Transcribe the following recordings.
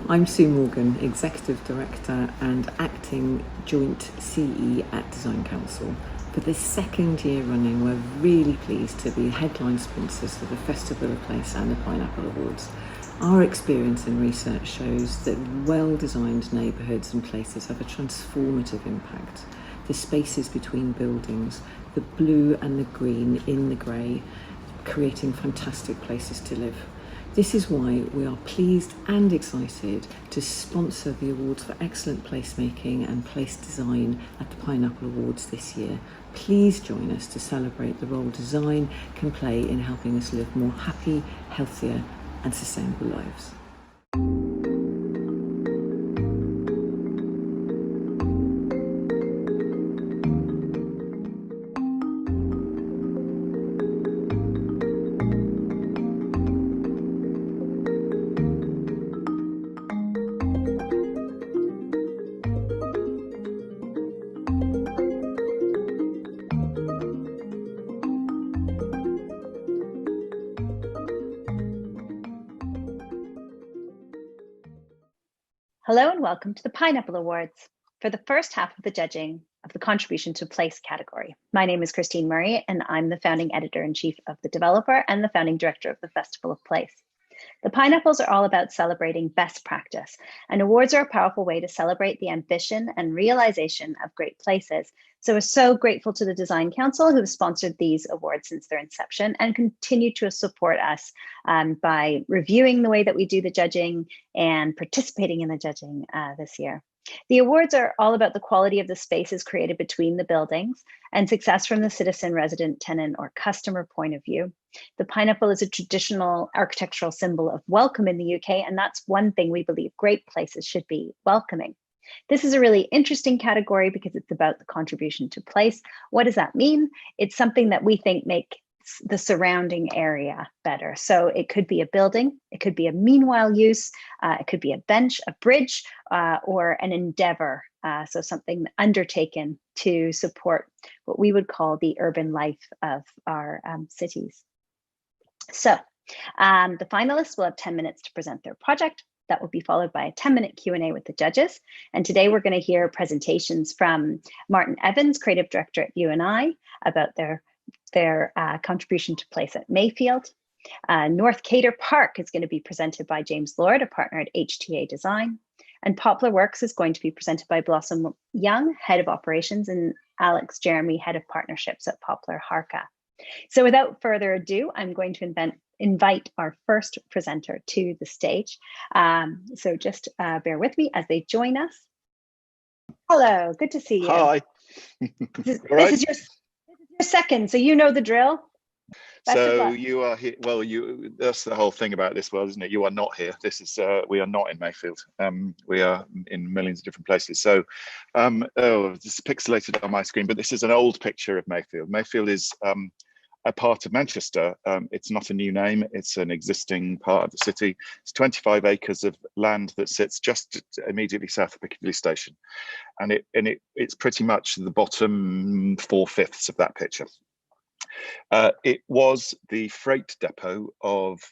I'm Sue Morgan, Executive Director and Acting Joint CE at Design Council. For the second year running, we're really pleased to be headline sponsors for the Festival of Place and the Pineapple Awards. Our experience and research shows that well-designed neighbourhoods and places have a transformative impact. The spaces between buildings, the blue and the green in the grey, creating fantastic places to live. This is why we are pleased and excited to sponsor the awards for excellent placemaking and place design at the Pineapple Awards this year. Please join us to celebrate the role design can play in helping us live more happy, healthier and sustainable lives. Hello and welcome to the Pineapple Awards for the first half of the judging of the Contribution to Place category. My name is Christine Murray and I'm the founding editor-in-chief of The Developer and the founding director of the Festival of Place. The Pineapples are all about celebrating best practice, and awards are a powerful way to celebrate the ambition and realization of great places. So we're so grateful to the Design Council who have sponsored these awards since their inception and continue to support us by reviewing the way that we do the judging and participating in the judging this year. The awards are all about the quality of the spaces created between the buildings and success from the citizen, resident, tenant, or customer point of view. The pineapple is a traditional architectural symbol of welcome in the UK, and that's one thing we believe great places should be: welcoming. This is a really interesting category because it's about the contribution to place. What does that mean? It's something that we think makes the surrounding area better. So it could be a building, it could be a meanwhile use, it could be a bench, a bridge, or an endeavor. So something undertaken to support what we would call the urban life of our cities. So the finalists will have 10 minutes to present their project. That will be followed by a 10-minute Q&A with the judges. And today we're going to hear presentations from Martyn Evans, Creative Director at UNI, about their contribution to place at Mayfield. North Cator Park is going to be presented by James Lord, a partner at HTA Design. And Poplar Works is going to be presented by Blossom Young, Head of Operations, and Alex Jeremy, Head of Partnerships at Poplar HARCA. So without further ado, I'm going to invite our first presenter to the stage. So just bear with me as they join us. Hello, good to see you. Hi. This is your second, so you know the drill. So you are here. Well, that's the whole thing about this world, isn't it? You are not here. This is we are not in Mayfield. We are in millions of different places. So this is pixelated on my screen, but this is an old picture of Mayfield. Mayfield is a part of Manchester. It's not a new name, it's an existing part of the city. It's 25 acres of land that sits just immediately south of Piccadilly Station. And it's pretty much the bottom 4/5 of that picture. It was the freight depot of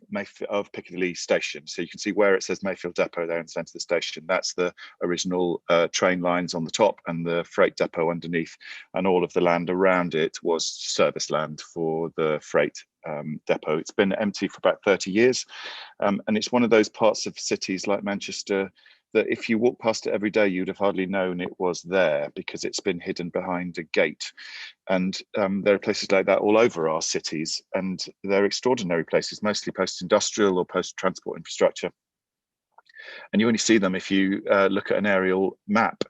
Piccadilly Station. So you can see where it says Mayfield Depot there in the centre of the station. That's the original train lines on the top and the freight depot underneath. And all of the land around it was service land for the freight depot. It's been empty for about 30 years. And it's one of those parts of cities like Manchester that if you walk past it every day, you'd have hardly known it was there because it's been hidden behind a gate. And there are places like that all over our cities, and they're extraordinary places, mostly post-industrial or post-transport infrastructure. And you only see them if you look at an aerial map.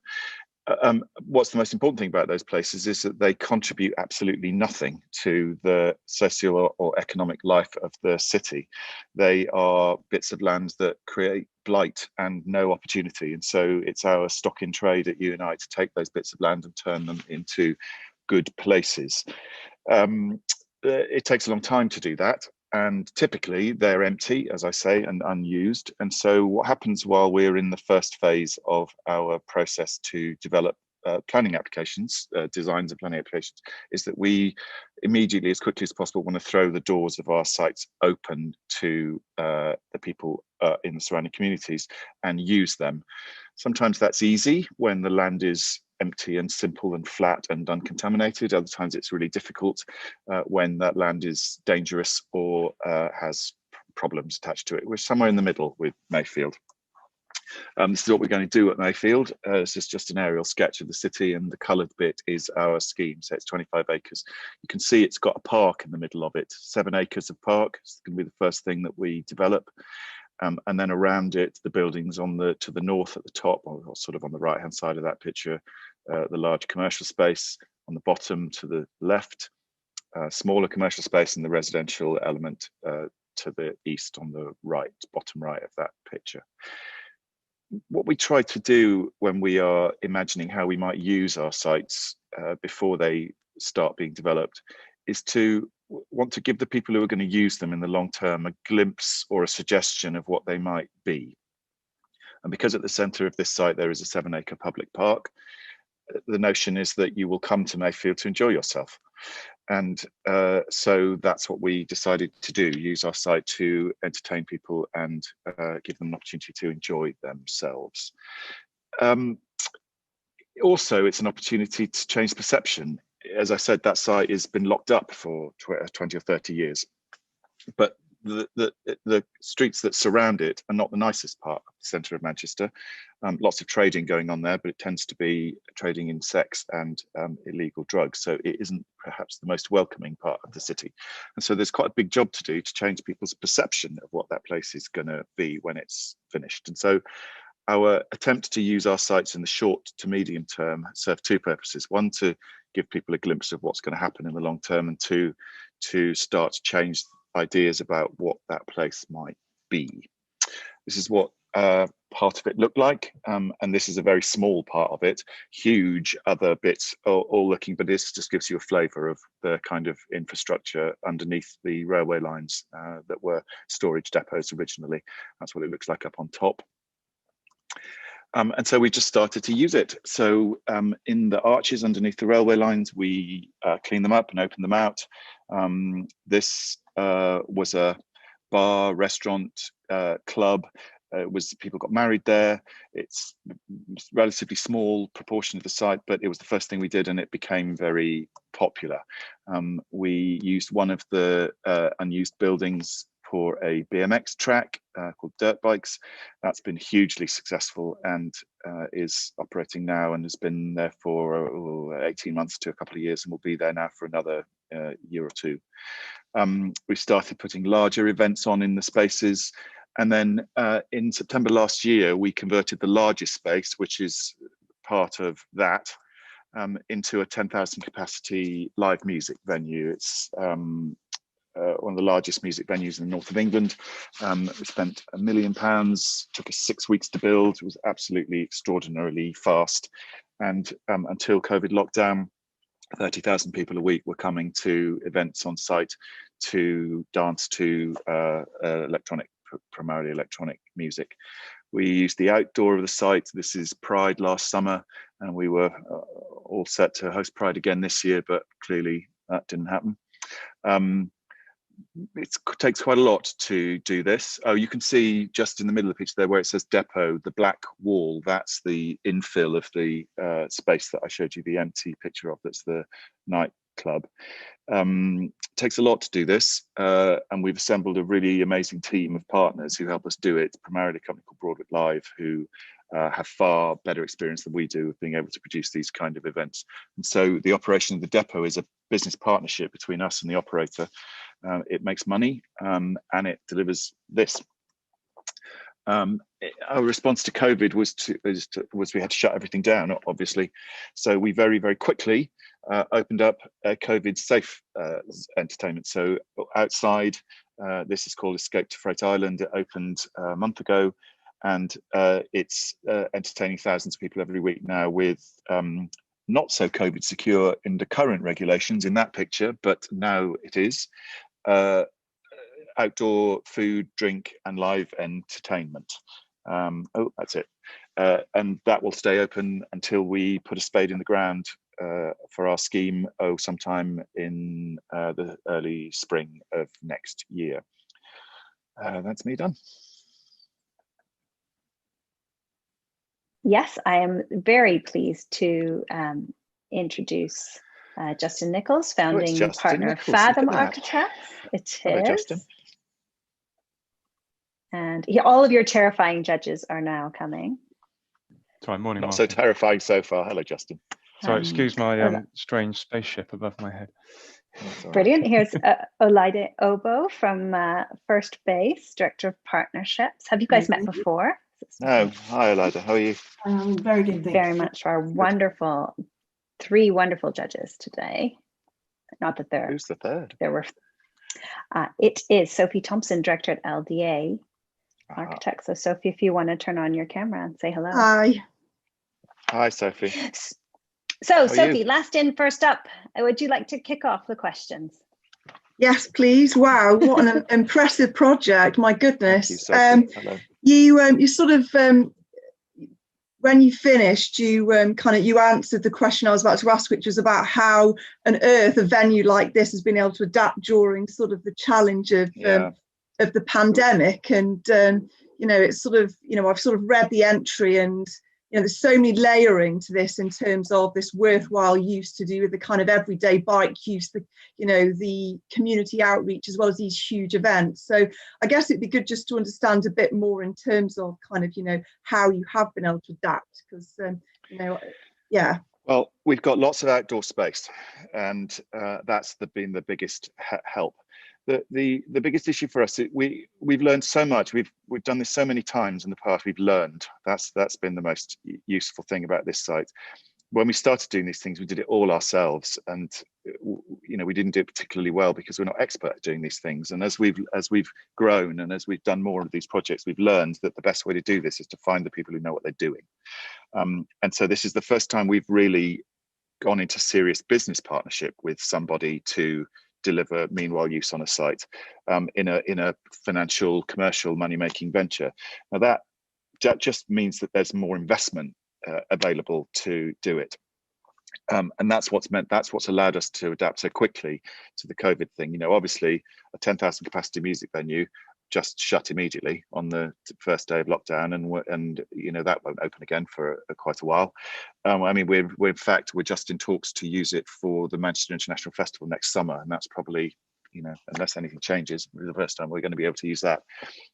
What's the most important thing about those places is that they contribute absolutely nothing to the socio or economic life of the city. They are bits of land that create blight and no opportunity. And so it's our stock in trade at UNI to take those bits of land and turn them into good places. It takes a long time to do that. And typically they're empty, as I say, and unused. And so what happens while we're in the first phase of our process to develop planning applications, designs of planning applications, is that we immediately, as quickly as possible, want to throw the doors of our sites open to the people in the surrounding communities and use them. Sometimes that's easy when the land is empty and simple and flat and uncontaminated. Other times it's really difficult when that land is dangerous or has problems attached to it. We're somewhere in the middle with Mayfield. This is what we're going to do at Mayfield. This is just an aerial sketch of the city, and the coloured bit is our scheme. So it's 25 acres. You can see it's got a park in the middle of it, 7 acres of park. It's going to be the first thing that we develop. And then around it, the buildings to the north at the top, or sort of on the right-hand side of that picture, the large commercial space. On the bottom to the left, smaller commercial space, and the residential element to the east on the right, bottom right of that picture. What we try to do when we are imagining how we might use our sites before they start being developed is to want to give the people who are going to use them in the long term a glimpse or a suggestion of what they might be. And because at the centre of this site there is a 7-acre public park, the notion is that you will come to Mayfield to enjoy yourself. And so that's what we decided to do, use our site to entertain people and give them an opportunity to enjoy themselves. Also, it's an opportunity to change perception. As I said, that site has been locked up for 20 or 30 years, but the streets that surround it are not the nicest part of the centre of Manchester. Lots of trading going on there, but it tends to be trading in sex and illegal drugs. So it isn't perhaps the most welcoming part of the city. And so there's quite a big job to do to change people's perception of what that place is going to be when it's finished. And so our attempt to use our sites in the short to medium term serve two purposes. One, to give people a glimpse of what's going to happen in the long term, and two, to start to change ideas about what that place might be. This is what part of it looked like, and this is a very small part of it. Huge other bits are all looking, but this just gives you a flavour of the kind of infrastructure underneath the railway lines that were storage depots originally. That's what it looks like up on top. And so we just started to use it. So in the arches underneath the railway lines, we clean them up and open them out. This was a bar, restaurant, club. It was, people got married there. It's a relatively small proportion of the site, but it was the first thing we did and it became very popular. We used one of the unused buildings for a BMX track called Dirt Bikes. That's been hugely successful and is operating now and has been there for 18 months to a couple of years and will be there now for another year or two. We started putting larger events on in the spaces. And then in September last year, we converted the largest space, which is part of that, into a 10,000 capacity live music venue. It's one of the largest music venues in the north of England. We spent £1 million, took us 6 weeks to build. It was absolutely extraordinarily fast. And until COVID lockdown, 30,000 people a week were coming to events on site to dance to primarily electronic music. We used the outdoor of the site. This is Pride last summer, and we were all set to host Pride again this year, but clearly that didn't happen. It takes quite a lot to do this. Oh, you can see just in the middle of the picture there where it says depot, the black wall, that's the infill of the space that I showed you the empty picture of. That's the nightclub. Takes a lot to do this, and we've assembled a really amazing team of partners who help us do it, primarily a company called Broadwick Live, who have far better experience than we do of being able to produce these kind of events. And so the operation of the depot is a business partnership between us and the operator. It makes money and it delivers this. Our response to COVID was we had to shut everything down, obviously. So we very, very quickly opened up a COVID safe entertainment. So outside, this is called Escape to Freight Island. It opened a month ago, and it's entertaining thousands of people every week now with not so COVID secure in the current regulations in that picture, but now it is. Outdoor food, drink, and live entertainment. Oh, that's it. And that will stay open until we put a spade in the ground for our scheme sometime in the early spring of next year. That's me done. Yes, I am very pleased to introduce Justin Nichols, founding partner of Fathom Architects. It Hello, is. Justin. And all of your terrifying judges are now coming. Sorry, morning, Not Martyn. so terrifying so far. Hello, Justin. Sorry, excuse my strange spaceship above my head. Brilliant. Here's Olaide Obo from First Base, Director of Partnerships. Have you guys met before? No. Hi, Olaide. How are you? Very good. Very much. Our wonderful, three wonderful judges today. Not that there. Who's the third? There were. It is Sophie Thompson, Director at LDA Architects. So, Sophie, if you want to turn on your camera and say hello. Hi. Hi, Sophie. So, Sophie, last in, first up. Would you like to kick off the questions? Yes, please. Wow, what an impressive project! My goodness. Thank you, Sophie. Hello. You sort of when you finished, you you answered the question I was about to ask, which was about how on earth a venue like this has been able to adapt during sort of the challenge of the pandemic. And it's sort of I've sort of read the entry, and there's so many layering to this in terms of this worthwhile use to do with the kind of everyday bike use, the community outreach, as well as these huge events. So I guess it'd be good just to understand a bit more in terms of how you have been able to adapt, because Well, we've got lots of outdoor space, and that's been the biggest help. The biggest issue for us, we've learned so much. We've done this so many times in the past. We've learned. That's been the most useful thing about this site. When we started doing these things, we did it all ourselves, and we didn't do it particularly well because we're not expert at doing these things. And as we've grown and as we've done more of these projects, we've learned that the best way to do this is to find the people who know what they're doing. And so this is the first time we've really gone into serious business partnership with somebody to deliver meanwhile use on a site in a financial, commercial, money-making venture. Now that just means that there's more investment available to do it. And that's what's allowed us to adapt so quickly to the COVID thing. Obviously a 10,000 capacity music venue just shut immediately on the first day of lockdown, and that won't open again for quite a while. We're in fact just in talks to use it for the Manchester International Festival next summer, and that's probably unless anything changes, the first time we're going to be able to use that.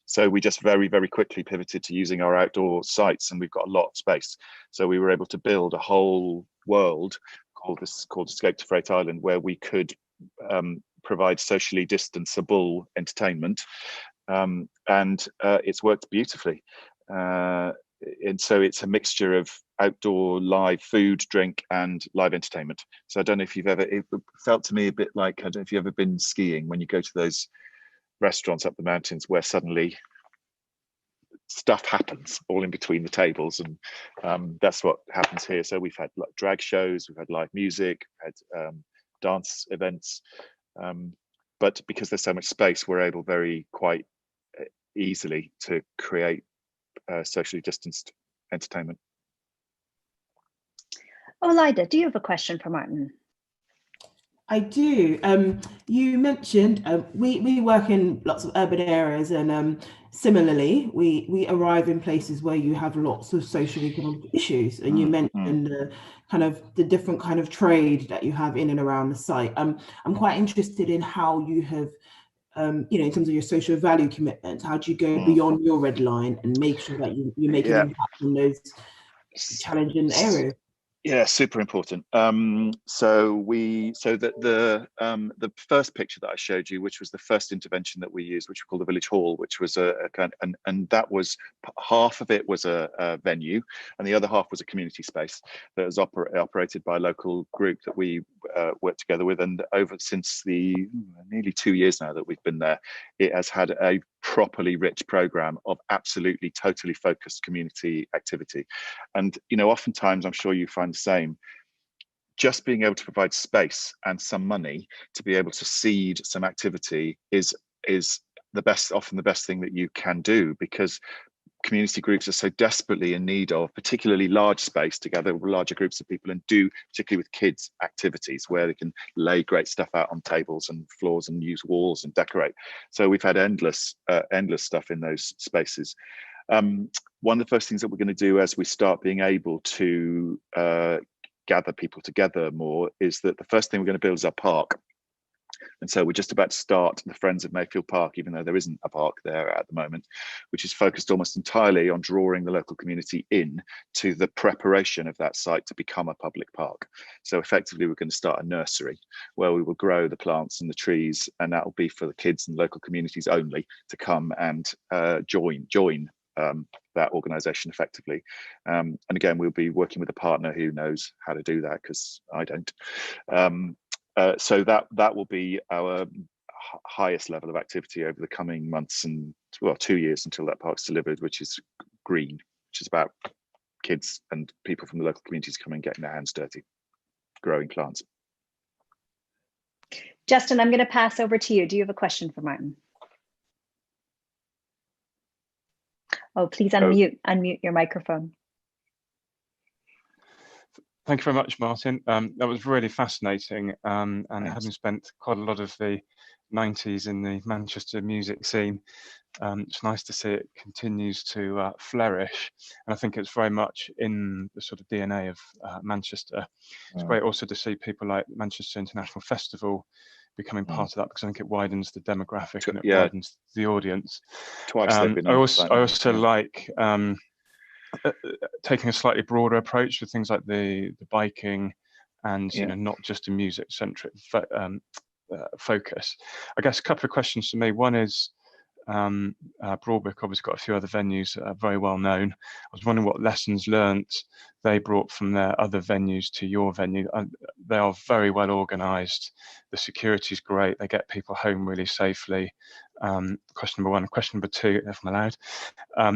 So we just very, very quickly pivoted to using our outdoor sites, and we've got a lot of space. So we were able to build a whole world called Escape to Freight Island, where we could provide socially distanceable entertainment. And it's worked beautifully. And so it's a mixture of outdoor live food, drink, and live entertainment. So I don't know if it felt to me a bit like, I don't know if you've ever been skiing, when you go to those restaurants up the mountains where suddenly stuff happens all in between the tables, and that's what happens here. So we've had like drag shows, we've had live music, we've had dance events, but because there's so much space, we're able quite easily to create socially distanced entertainment. Olaide, do you have a question for Martyn? I do. You mentioned we work in lots of urban areas, and similarly, we arrive in places where you have lots of social-economic issues. And you mentioned the different kind of trade that you have in and around the site. I'm quite interested in how you have, in terms of your social value commitment, how do you go beyond your red line and make sure that you make an impact on those challenging areas? Yeah, super important. So the first picture that I showed you, which was the first intervention that we used, which we called the Village Hall, which was and that was half of it was a venue, and the other half was a community space that was operated by a local group that we worked together with. And since the nearly 2 years now that we've been there, it has had a properly rich program of absolutely totally focused community activity. And oftentimes, I'm sure you find the same, just being able to provide space and some money to be able to seed some activity is often the best thing that you can do, because community groups are so desperately in need of particularly large space to gather larger groups of people and do, particularly with kids, activities where they can lay great stuff out on tables and floors and use walls and decorate. So we've had endless stuff in those spaces. One of the first things that we're going to do as we start being able to gather people together more is that the first thing we're going to build is our park. And so we're just about to start the Friends of Mayfield Park, even though there isn't a park there at the moment, which is focused almost entirely on drawing the local community in to the preparation of that site to become a public park. So effectively, we're going to start a nursery where we will grow the plants and the trees, and that will be for the kids and local communities only to come and join that organisation effectively. And again, we'll be working with a partner who knows how to do that, because I don't. So that will be our highest level of activity over the coming months and 2 years until that park's delivered, which is green, which is about kids and people from the local communities coming and getting their hands dirty, growing plants. Justin, I'm going to pass over to you. Do you have a question for Martyn? Oh, please unmute your microphone. Thank you very much, Martyn. That was really fascinating, and having spent quite a lot of the 90s in the Manchester music scene, it's nice to see it continues to flourish, and I think it's very much in the sort of DNA of Manchester. It's great also to see people like Manchester International Festival becoming part of that, because I think it widens the demographic and it widens the audience. Twice they've been I also like taking a slightly broader approach to things like the biking and you know, not just a music centric focus. I guess a couple of questions to me. One is Broadwick obviously got a few other venues that are very well known. I was wondering what lessons learnt they brought from their other venues to your venue. They are very well organised. The security is great. They get people home really safely. Question number one. Question number two, if I'm allowed,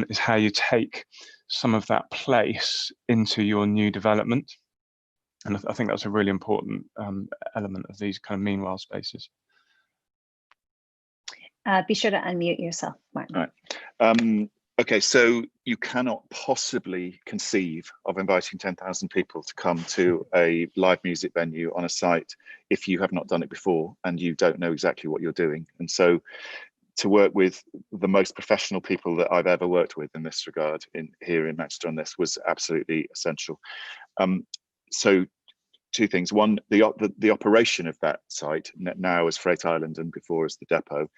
is how you take some of that place into your new development. And I think that's a really important element of these kind of meanwhile spaces. Be sure to unmute yourself, Martyn. All right. Okay, so you cannot possibly conceive of inviting 10,000 people to come to a live music venue on a site if you have not done it before and you don't know exactly what you're doing. And so to work with the most professional people that I've ever worked with in this regard here in Manchester on this was absolutely essential. So two things. One, the operation of that site now as Freight Island and before as the depot,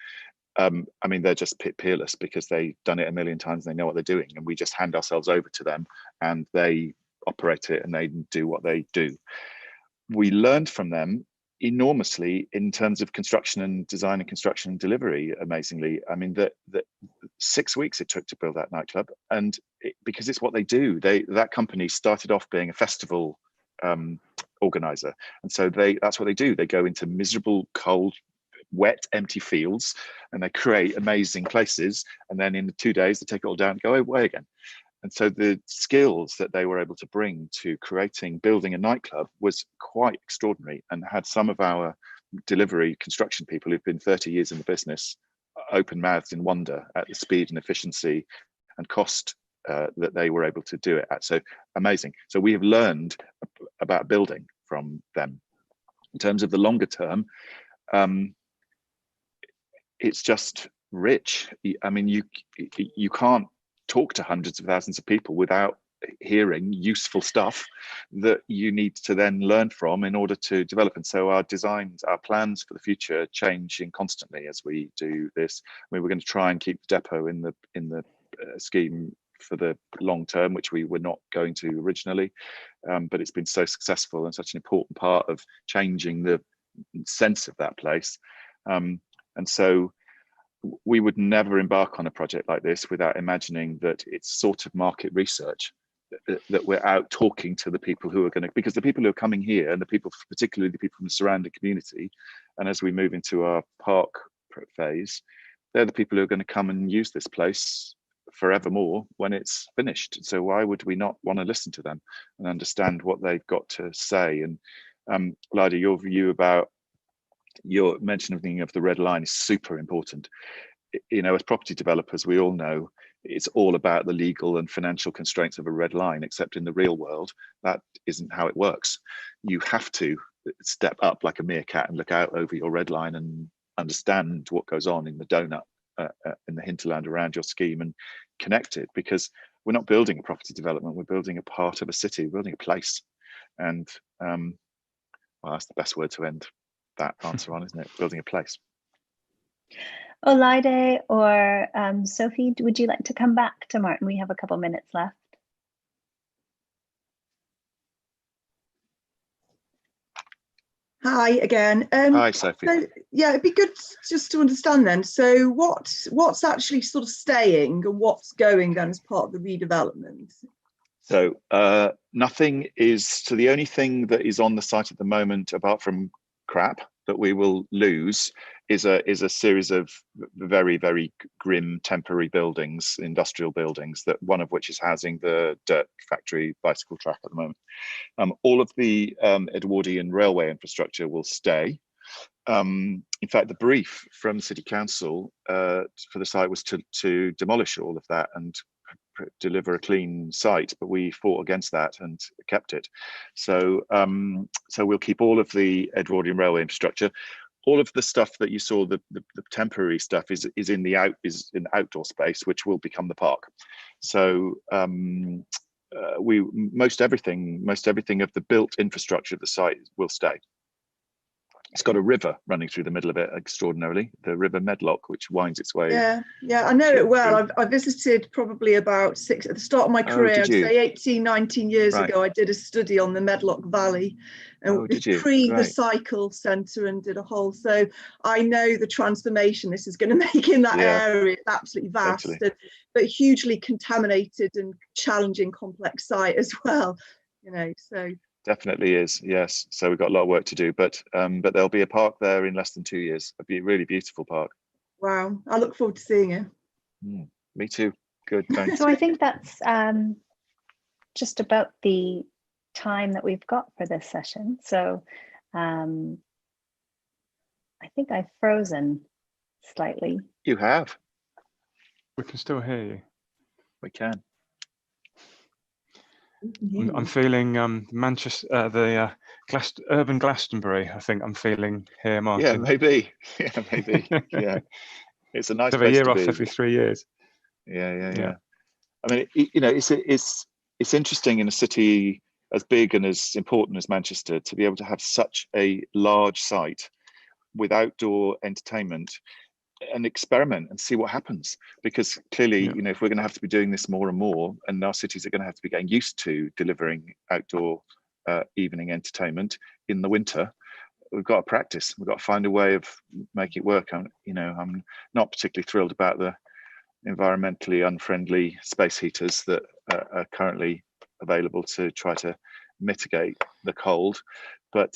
I mean, they're just peerless because they've done it a million times and they know what they're doing, and we just hand ourselves over to them and they operate it and they do what they do. We learned from them enormously in terms of construction and design and construction and delivery, amazingly. I mean, that 6 weeks it took to build that nightclub, and because it's what they do. That company started off being a festival organizer, and so that's what they do. They go into miserable, cold, wet, empty fields and they create amazing places, and then in 2 days they take it all down and go away again. And so the skills that they were able to bring to building a nightclub was quite extraordinary, and had some of our delivery construction people who've been 30 years in the business open-mouthed in wonder at the speed and efficiency and cost that they were able to do it at. So amazing. So we have learned about building from them. In terms of the longer term, it's just rich. I mean, you can't talk to hundreds of thousands of people without hearing useful stuff that you need to then learn from in order to develop. And so our designs, our plans for the future changing constantly as we do this. I mean, we're going to try and keep the depot in the scheme for the long term, which we were not going to originally, but it's been so successful and such an important part of changing the sense of that place. And so we would never embark on a project like this without imagining that it's sort of market research, that we're out talking to the people who are going to, because the people who are coming here and the people, particularly the people from the surrounding community, and as we move into our park phase, they're the people who are going to come and use this place forevermore when it's finished. So why would we not want to listen to them and understand what they've got to say? And Lydia, your view about your mention of the red line is super important. you know, as property developers, we all know it's all about the legal and financial constraints of a red line, except in the real world, that isn't how it works. You have to step up like a meerkat and look out over your red line and understand what goes on in the donut, in the hinterland around your scheme, and connect it, because we're not building a property development, we're building a part of a city, we're building a place. And well, that's the best word to end that answer on, isn't it? Building a place. Olaide or Sophie, would you like to come back to Martyn? We have a couple minutes left. Hi again. Hi, Sophie. So, yeah, it'd be good just to understand then. So what's actually sort of staying and what's going then as part of the redevelopment? So nothing is, so the only thing that is on the site at the moment, apart from crap that we will lose, is a series of very, very grim temporary buildings, industrial buildings, that one of which is housing the dirt factory bicycle track at the moment. All of the Edwardian railway infrastructure will stay. In fact, the brief from City Council for the site was to demolish all of that and deliver a clean site, but we fought against that and kept it. So so we'll keep all of the Edwardian railway infrastructure. All of the stuff that you saw, the temporary stuff, is in the outdoor space, which will become the park. So most everything of the built infrastructure of the site will stay. It's got a river running through the middle of it, extraordinarily, the River Medlock, which winds its way. Yeah, I know it well. I visited probably about at the start of my career, I'd say 18, 19 years ago, I did a study on the Medlock Valley, and the cycle centre, and did a whole, so I know the transformation this is going to make in that area. It's absolutely vast, but hugely contaminated and challenging, complex site as well, you know, so. Definitely is, yes. So we've got a lot of work to do, but there'll be a park there in less than 2 years. It'll be a really beautiful park. Wow, I look forward to seeing it. Me too. Good, thanks. So I think that's just about the time that we've got for this session. So I think I've frozen slightly. You have. We can still hear you. We can. I'm feeling Manchester, urban Glastonbury. I think I'm feeling here, Martyn. Yeah, maybe. Yeah, maybe. Yeah, it's a nice have place a year to off be. Every 3 years. Yeah. I mean, you know, it's interesting in a city as big and as important as Manchester to be able to have such a large site with outdoor entertainment and experiment and see what happens, because clearly, you know, if we're going to have to be doing this more and more, and our cities are going to have to be getting used to delivering outdoor evening entertainment in the winter, we've got to practice. We've got to find a way of making it work. I'm not particularly thrilled about the environmentally unfriendly space heaters that are currently available to try to mitigate the cold, but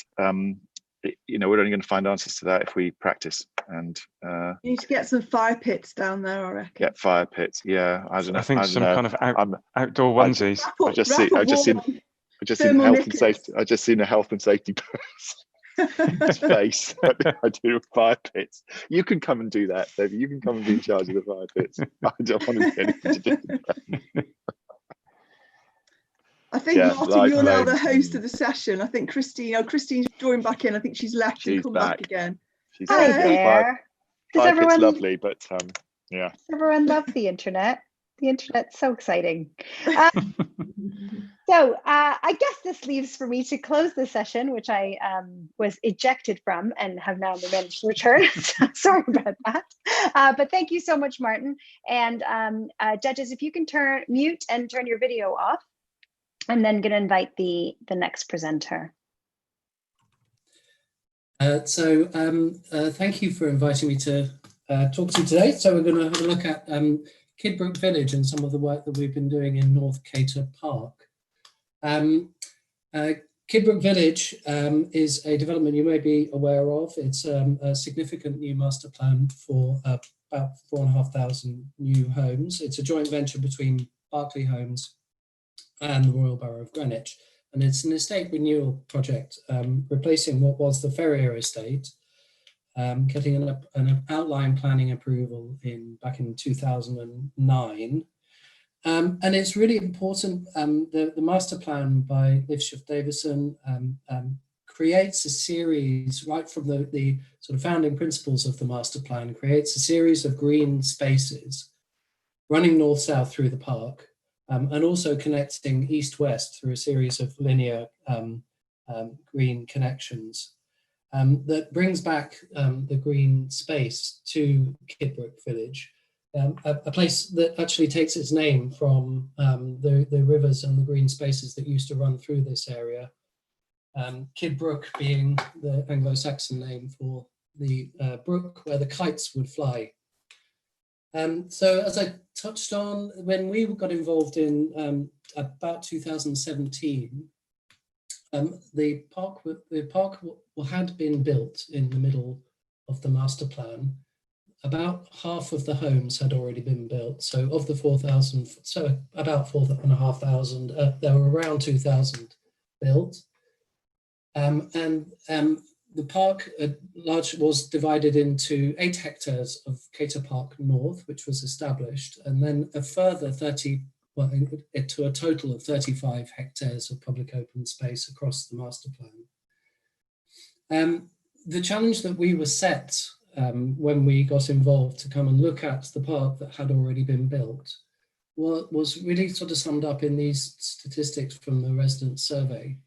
you know, we're only going to find answers to that if we practice. And you need to get some fire pits down there, I reckon. Get fire pits, yeah. I don't know. I think some kind of outdoor onesies. I just seen health and safety. I just seen a health and safety person's face. I do fire pits. You can come and do that, David. You can come and be in charge of the fire pits. I don't want to do anything to do with that. I think, Martyn, you're now the host of the session. I think Christine's joined back in. I think she's left and come back again. She's Hi there. Does everyone, lovely, but yeah. Does everyone love the internet? The internet's so exciting. So I guess this leaves for me to close the session, which I was ejected from and have now managed to return. So sorry about that. But thank you so much, Martyn. And judges, if you can mute and turn your video off. I'm then going to invite the next presenter. Thank you for inviting me to talk to you today. So we're going to have a look at Kidbrooke Village and some of the work that we've been doing in North Cator Park. Kidbrooke Village is a development you may be aware of. It's a significant new master plan for about 4,500 new homes. It's a joint venture between Berkeley Homes and the Royal Borough of Greenwich. And it's an estate renewal project, replacing what was the Ferrier estate. getting an outline planning approval back in 2009. And it's really important, the master plan by Liv Schiff-Davison creates a series, right from the sort of founding principles of the master plan, creates a series of green spaces running north-south through the park, and also connecting east-west through a series of linear green connections that brings back the green space to Kidbrooke Village, a place that actually takes its name from the rivers and the green spaces that used to run through this area. Kidbrooke being the Anglo-Saxon name for the brook where the kites would fly. So as I touched on, when we got involved in about 2017, the park had been built in the middle of the master plan. About half of the homes had already been built. So of the 4,000, so about 4,500, there were around 2,000 built. The park was divided into 8 hectares of Cator Park North, which was established, and then a further 30, well, to a total of 35 hectares of public open space across the master plan. The challenge that we were set when we got involved to come and look at the park that had already been built was really sort of summed up in these statistics from the resident survey,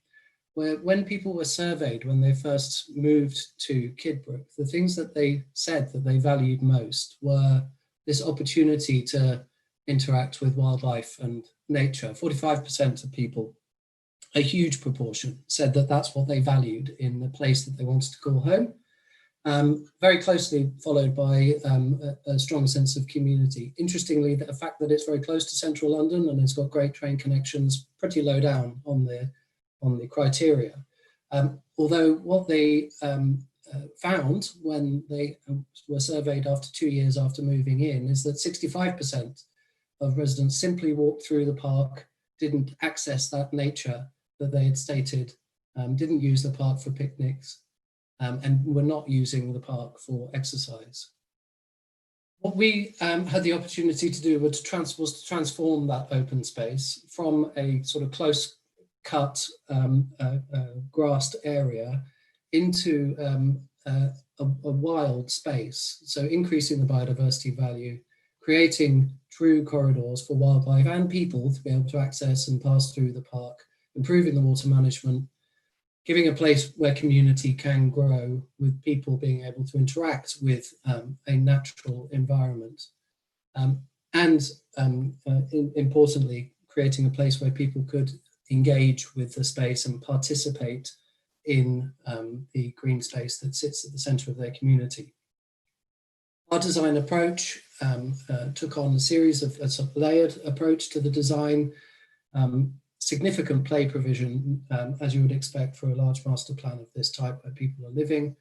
where when people were surveyed when they first moved to Kidbrooke, the things that they said that they valued most were this opportunity to interact with wildlife and nature. 45% of people, a huge proportion, said that that's what they valued in the place that they wanted to call home. Very closely followed by a strong sense of community. Interestingly, the fact that it's very close to central London and it's got great train connections, pretty low down on the criteria. Although what they found when they were surveyed after 2 years after moving in is that 65% of residents simply walked through the park, didn't access that nature that they had stated, didn't use the park for picnics, and were not using the park for exercise. What we had the opportunity to do was to transform that open space from a sort of close cut grassed area into a wild space. So increasing the biodiversity value, creating true corridors for wildlife and people to be able to access and pass through the park, improving the water management, giving a place where community can grow with people being able to interact with a natural environment. Importantly, creating a place where people could engage with the space and participate in the green space that sits at the centre of their community. Our design approach took on a series of a sort of layered approach to the design, significant play provision, as you would expect for a large master plan of this type where people are living,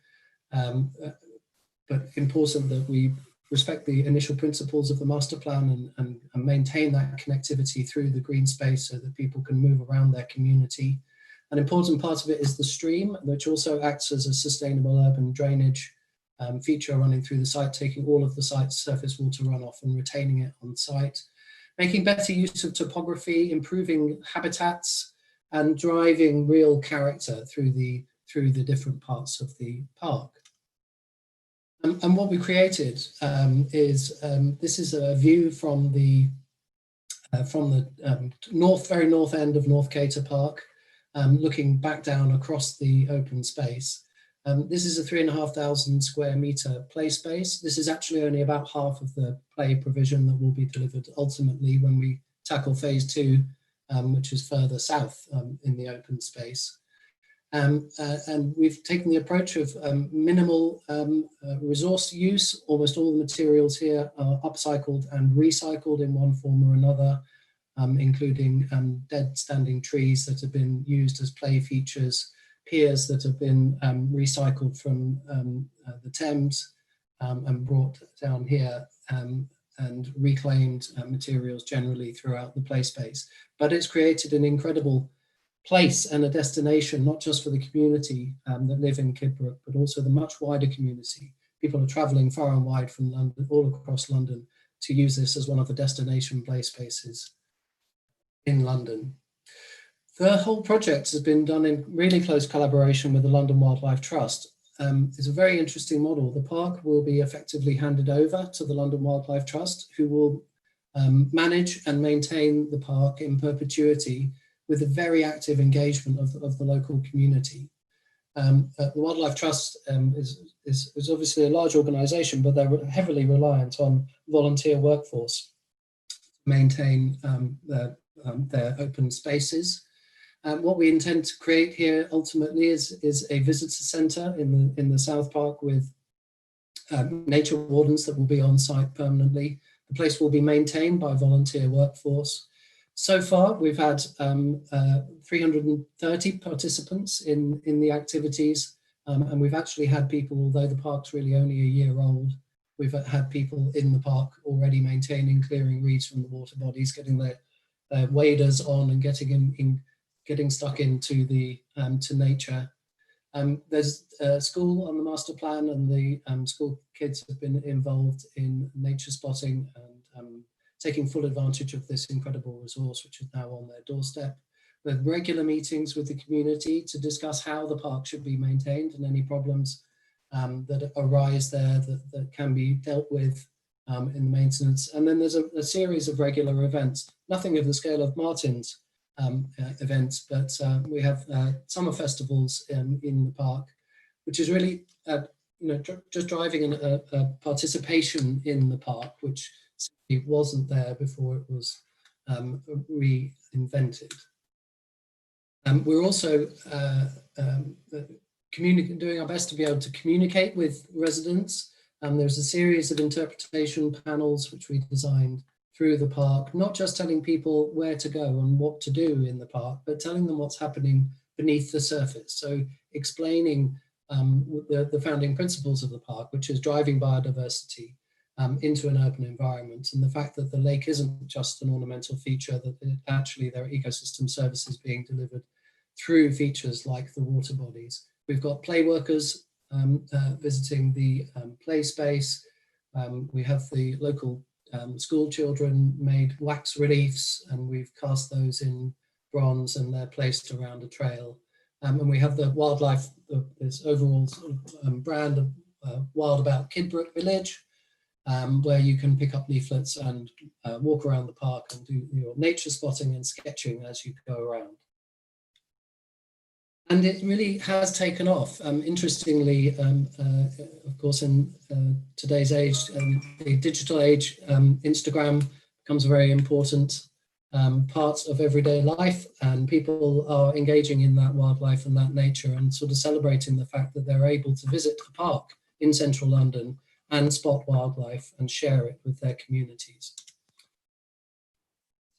but important that we respect the initial principles of the master plan and maintain that connectivity through the green space so that people can move around their community. An important part of it is the stream, which also acts as a sustainable urban drainage feature running through the site, taking all of the site's surface water runoff and retaining it on site, making better use of topography, improving habitats, and driving real character through the different parts of the park. And what we created is this is a view from the very north end of North Cator Park, looking back down across the open space. This is a 3,500 square metre play space. This is actually only about half of the play provision that will be delivered ultimately when we tackle phase 2, which is further south in the open space. And we've taken the approach of minimal resource use. Almost all the materials here are upcycled and recycled in one form or another, including dead standing trees that have been used as play features, piers that have been recycled from the Thames and brought down here, and reclaimed materials generally throughout the play space. But it's created an incredible place and a destination, not just for the community that live in Kidbrooke, but also the much wider community. People are travelling far and wide from London, all across London, to use this as one of the destination play spaces in London. The whole project has been done in really close collaboration with the London Wildlife Trust. It's a very interesting model. The park will be effectively handed over to the London Wildlife Trust, who will manage and maintain the park in perpetuity with a very active engagement of the local community. The Wildlife Trust is obviously a large organisation, but they're heavily reliant on volunteer workforce to maintain their open spaces. What we intend to create here ultimately is a visitor centre in the South Park with nature wardens that will be on site permanently. The place will be maintained by volunteer workforce. So far, we've had 330 participants in the activities, and we've actually had people, although the park's really only a year old, we've had people in the park already maintaining, clearing reeds from the water bodies, getting their waders on and getting stuck into the to nature. There's a school on the master plan, and the school kids have been involved in nature spotting and taking full advantage of this incredible resource, which is now on their doorstep. We have regular meetings with the community to discuss how the park should be maintained and any problems that arise there that can be dealt with in the maintenance. And then there's a series of regular events, nothing of the scale of Martyn's events, but we have summer festivals in the park, which is really just driving a participation in the park, which simply wasn't there before it was reinvented. We're also doing our best to be able to communicate with residents. There's a series of interpretation panels which we designed through the park, not just telling people where to go and what to do in the park, but telling them what's happening beneath the surface. So explaining the founding principles of the park, which is driving biodiversity into an urban environment, and the fact that the lake isn't just an ornamental feature, that actually there are ecosystem services being delivered through features like the water bodies. We've got play workers visiting the play space. We have the local school children made wax reliefs, and we've cast those in bronze and they're placed around a trail. And we have the wildlife, this overall sort of brand of Wild About Kidbrooke Village, where you can pick up leaflets and walk around the park and do your nature spotting and sketching as you go around. And it really has taken off. Interestingly, of course, in today's age, the digital age, Instagram becomes a very important part of everyday life, and people are engaging in that wildlife and that nature and sort of celebrating the fact that they're able to visit the park in central London and spot wildlife and share it with their communities.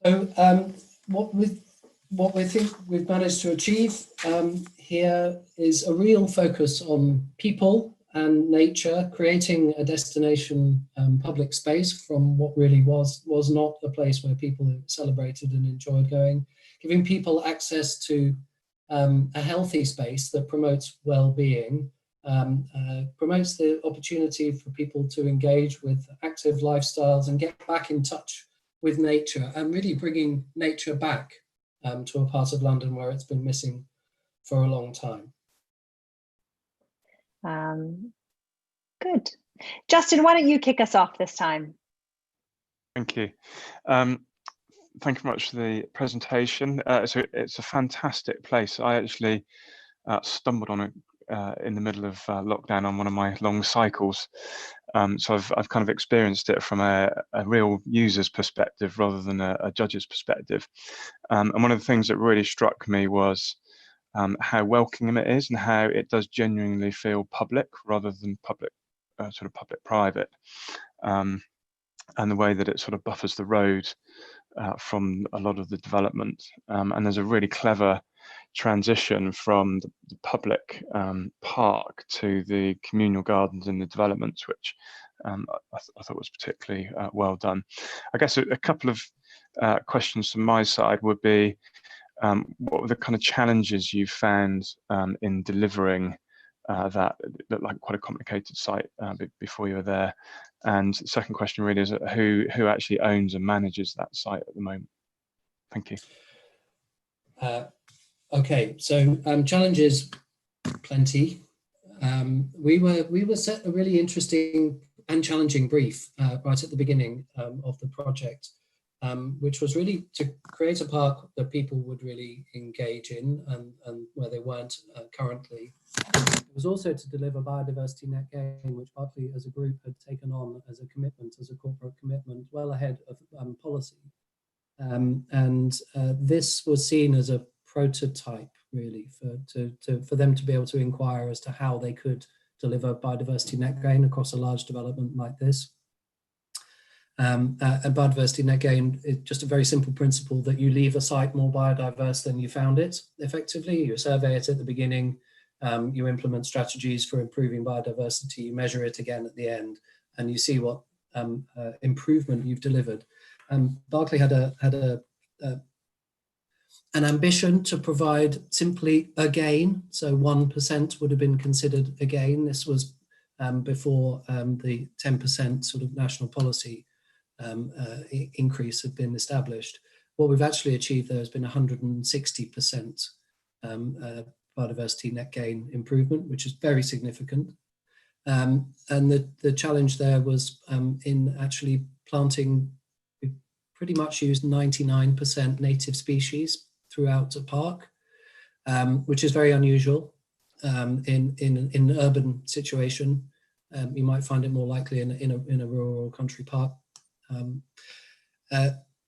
So what we think we've managed to achieve here is a real focus on people and nature, creating a destination public space from what really was not a place where people celebrated and enjoyed going, giving people access to a healthy space that promotes well-being, promotes the opportunity for people to engage with active lifestyles and get back in touch with nature, and really bringing nature back to a part of London where it's been missing for a long time. Good. Justin, why don't you kick us off this time? Thank you. Thank you very much for the presentation. So it's a fantastic place. I actually stumbled on it in the middle of lockdown on one of my long cycles. So I've kind of experienced it from a real user's perspective rather than a judge's perspective. And one of the things that really struck me was how welcoming it is and how it does genuinely feel public rather than public, sort of public-private. And the way that it sort of buffers the road from a lot of the development. And there's a really clever transition from the public park to the communal gardens in the developments, which I thought was particularly well done. I guess a couple of questions from my side would be, what were the kind of challenges you found in delivering that looked like quite a complicated site before you were there? And the second question really is who actually owns and manages that site at the moment? Thank you. Okay, so challenges plenty. We were set a really interesting and challenging brief right at the beginning of the project, which was really to create a park that people would really engage in and where they weren't currently. It was also to deliver biodiversity net gain, which Berkeley as a group had taken on as a commitment, as a corporate commitment, well ahead of policy. This was seen as a prototype really for them to be able to inquire as to how they could deliver biodiversity net gain across a large development like this. And biodiversity net gain is just a very simple principle that you leave a site more biodiverse than you found it. Effectively, you survey it at the beginning, you implement strategies for improving biodiversity, you measure it again at the end, and you see what improvement you've delivered. Berkeley had an ambition to provide simply a gain, so 1% would have been considered a gain. This was before the 10% sort of national policy increase had been established. What we've actually achieved there has been 160% biodiversity net gain improvement, which is very significant. And the challenge there was in actually planting. We pretty much used 99% native species throughout the park, which is very unusual in an urban situation. You might find it more likely in a rural or country park.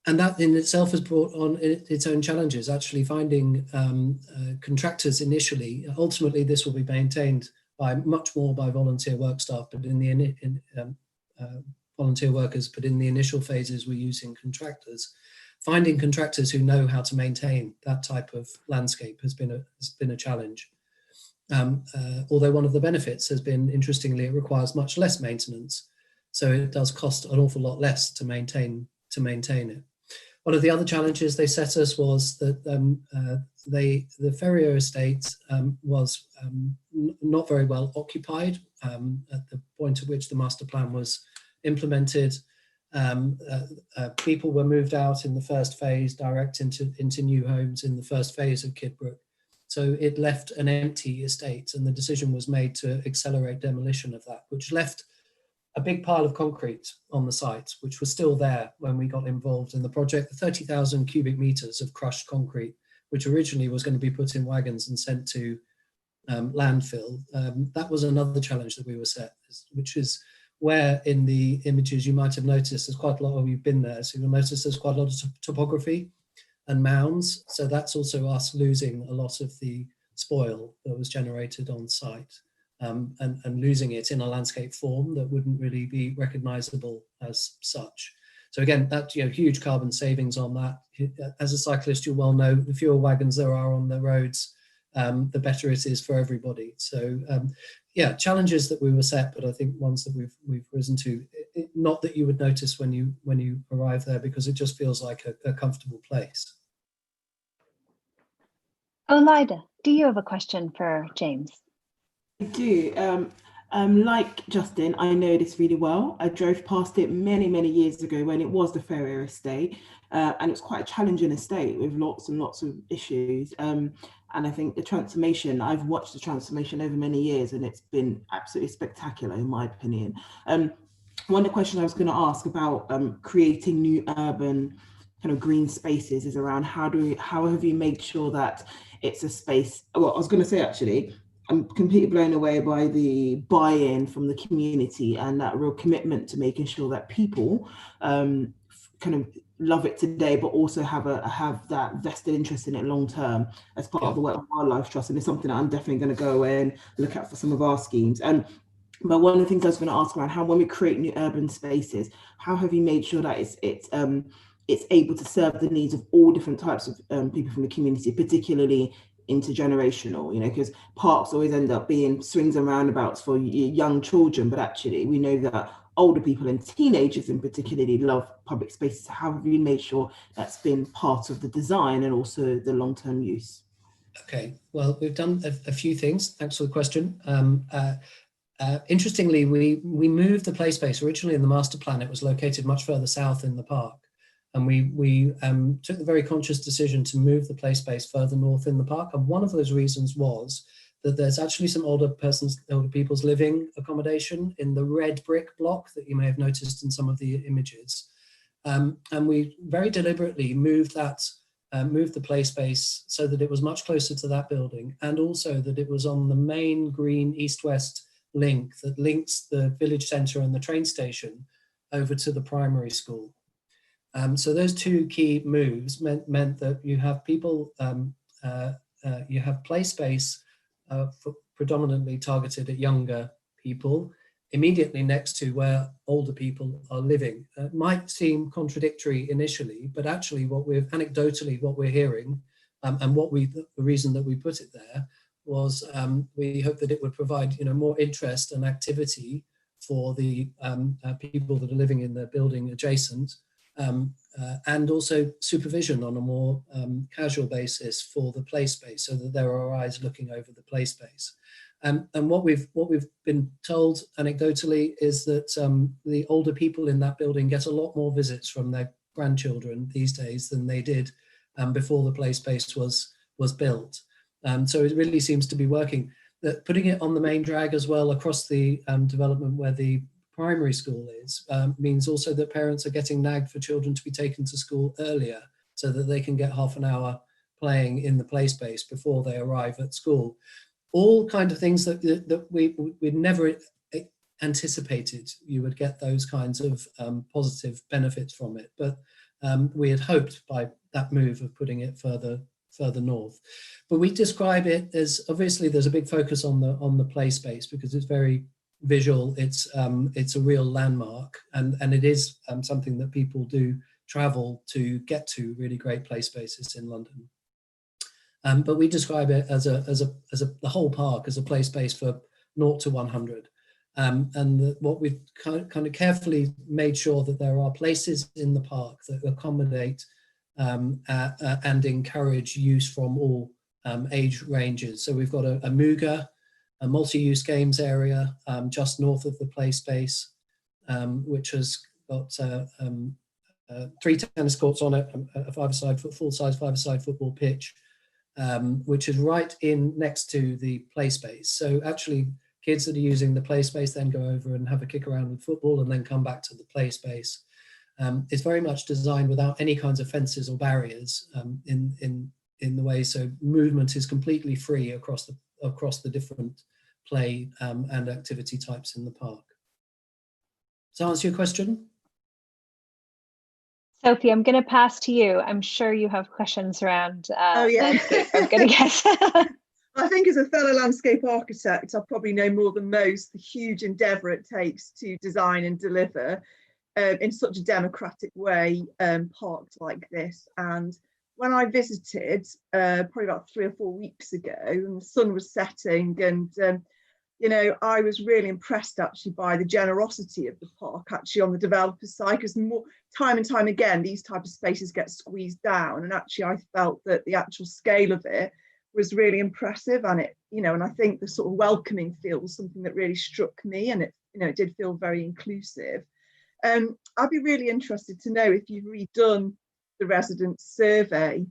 And that in itself has brought on its own challenges, actually finding contractors initially. Ultimately, this will be maintained much more by volunteer work staff, but volunteer workers, but in the initial phases we're using contractors. Finding contractors who know how to maintain that type of landscape has been a challenge. Although one of the benefits has been, interestingly, it requires much less maintenance. So it does cost an awful lot less to maintain it. One of the other challenges they set us was that the Ferrier estate was not very well occupied at the point at which the master plan was implemented. People were moved out in the first phase, direct into new homes in the first phase of Kidbrooke. So it left an empty estate, and the decision was made to accelerate demolition of that, which left a big pile of concrete on the site, which was still there when we got involved in the project. 30,000 cubic meters of crushed concrete, which originally was going to be put in wagons and sent to landfill. That was another challenge that we were set, which is where in the images you might have noticed there's quite a lot of, you've been there, so you'll notice there's quite a lot of topography and mounds. So that's also us losing a lot of the spoil that was generated on site. And losing it in a landscape form that wouldn't really be recognizable as such. So again, that huge carbon savings on that. As a cyclist, you well know the fewer wagons there are on the roads, the better it is for everybody. So yeah, challenges that we were set, but I think ones that we've risen to. Not that you would notice when you arrive there, because it just feels like a comfortable place. Olida, do you have a question for James? I do. Like Justin, I know this really well. I drove past it many, many years ago when it was the Ferrier estate, and it was quite a challenging estate with lots and lots of issues. And I think the transformation, I've watched the transformation over many years, and it's been absolutely spectacular in my opinion. One of the questions I was going to ask about creating new urban kind of green spaces is around how have you made sure that it's a space, well, I was going to say actually, I'm completely blown away by the buy-in from the community and that real commitment to making sure that people kind of love it today, but also have that vested interest in it long term as part of the Wet Wildlife Trust. And it's something that I'm definitely going to go away and look at for some of our schemes. But one of the things I was going to ask around how, when we create new urban spaces, how have you made sure that it's able to serve the needs of all different types of people from the community, particularly intergenerational, because parks always end up being swings and roundabouts for young children, but actually we know that older people and teenagers in particularly love public spaces. How have you made sure that's been part of the design and also the long-term use? Okay, well, we've done a few things. Thanks for the question. Interestingly, we moved the play space. Originally in the master plan, it was located much further south in the park. And we took the very conscious decision to move the play space further north in the park. And one of those reasons was that there's actually some older people's living accommodation in the red brick block that you may have noticed in some of the images. And we very deliberately moved the play space so that it was much closer to that building, and also that it was on the main green east-west link that links the village centre and the train station over to the primary school. So those two key moves meant that you have people, you have play space predominantly targeted at younger people, immediately next to where older people are living. It might seem contradictory initially, but actually what we're hearing, and the reason that we put it there was we hope that it would provide more interest and activity for the people that are living in the building adjacent, and also supervision on a more casual basis for the play space, so that there are eyes looking over the play space. And what we've been told anecdotally is that the older people in that building get a lot more visits from their grandchildren these days than they did before the play space was built. So it really seems to be working. Putting it on the main drag as well across the development where the primary school is means also that parents are getting nagged for children to be taken to school earlier so that they can get half an hour playing in the play space before they arrive at school. All kind of things that we'd never anticipated you would get those kinds of positive benefits from it. But we had hoped by that move of putting it further north. But we describe it as, obviously there's a big focus on the play space because it's very visual, it's a real landmark, and it is something that people do travel to get to really great play spaces in London. But we describe it as the whole park as a play space for 0 to 100. And what we've kind of carefully made sure that there are places in the park that accommodate and encourage use from all age ranges. So we've got a Muga, a multi-use games area just north of the play space, which has got 3 tennis courts on it, a full-size five-a-side football pitch, which is right in next to the play space. So actually kids that are using the play space then go over and have a kick around with football and then come back to the play space. It's very much designed without any kinds of fences or barriers in the way, so movement is completely free across the different play and activity types in the park. Does that answer your question? Sophie, I'm going to pass to you. I'm sure you have questions around landscape, I'm going to guess. I think as a fellow landscape architect, I probably know more than most the huge endeavour it takes to design and deliver in such a democratic way parks like this. And when I visited probably about 3 or 4 weeks ago, and the sun was setting, and I was really impressed actually by the generosity of the park actually on the developer side, because time and time again these type of spaces get squeezed down, and actually I felt that the actual scale of it was really impressive, and and I think the sort of welcoming feel was something that really struck me, and it did feel very inclusive. I'd be really interested to know if you've redone the resident survey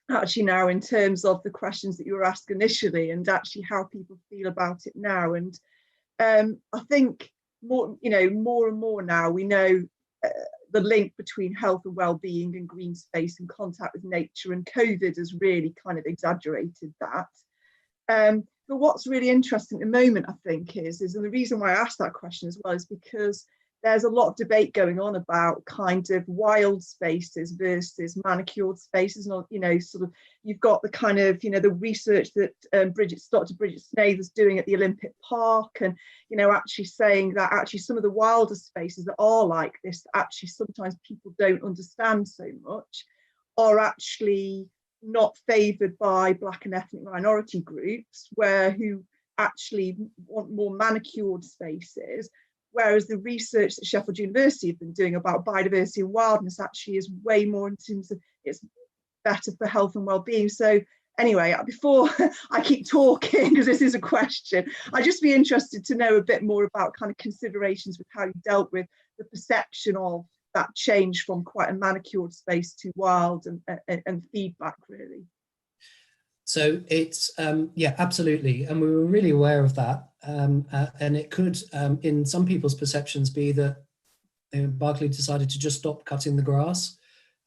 actually now in terms of the questions that you were asked initially, and actually how people feel about it now. And I think more and more now we know the link between health and well-being and green space and contact with nature, and COVID has really kind of exaggerated that. But what's really interesting at the moment, I think, is and the reason why I asked that question as well is because there's a lot of debate going on about kind of wild spaces versus manicured spaces, and sort of you've got the kind of the research that Dr. Bridget Snaith doing at the Olympic Park, and actually saying that actually some of the wilder spaces that are like this, actually sometimes people don't understand so much, are actually not favoured by Black and ethnic minority groups who actually want more manicured spaces, whereas the research that Sheffield University have been doing about biodiversity and wildness actually is way more in terms of it's better for health and well-being. So anyway, before I keep talking, because this is a question, I'd just be interested to know a bit more about kind of considerations with how you dealt with the perception of that change from quite a manicured space to wild and feedback, really. So it's, yeah, absolutely. And we were really aware of that. And it could, in some people's perceptions, be that Berkeley decided to just stop cutting the grass.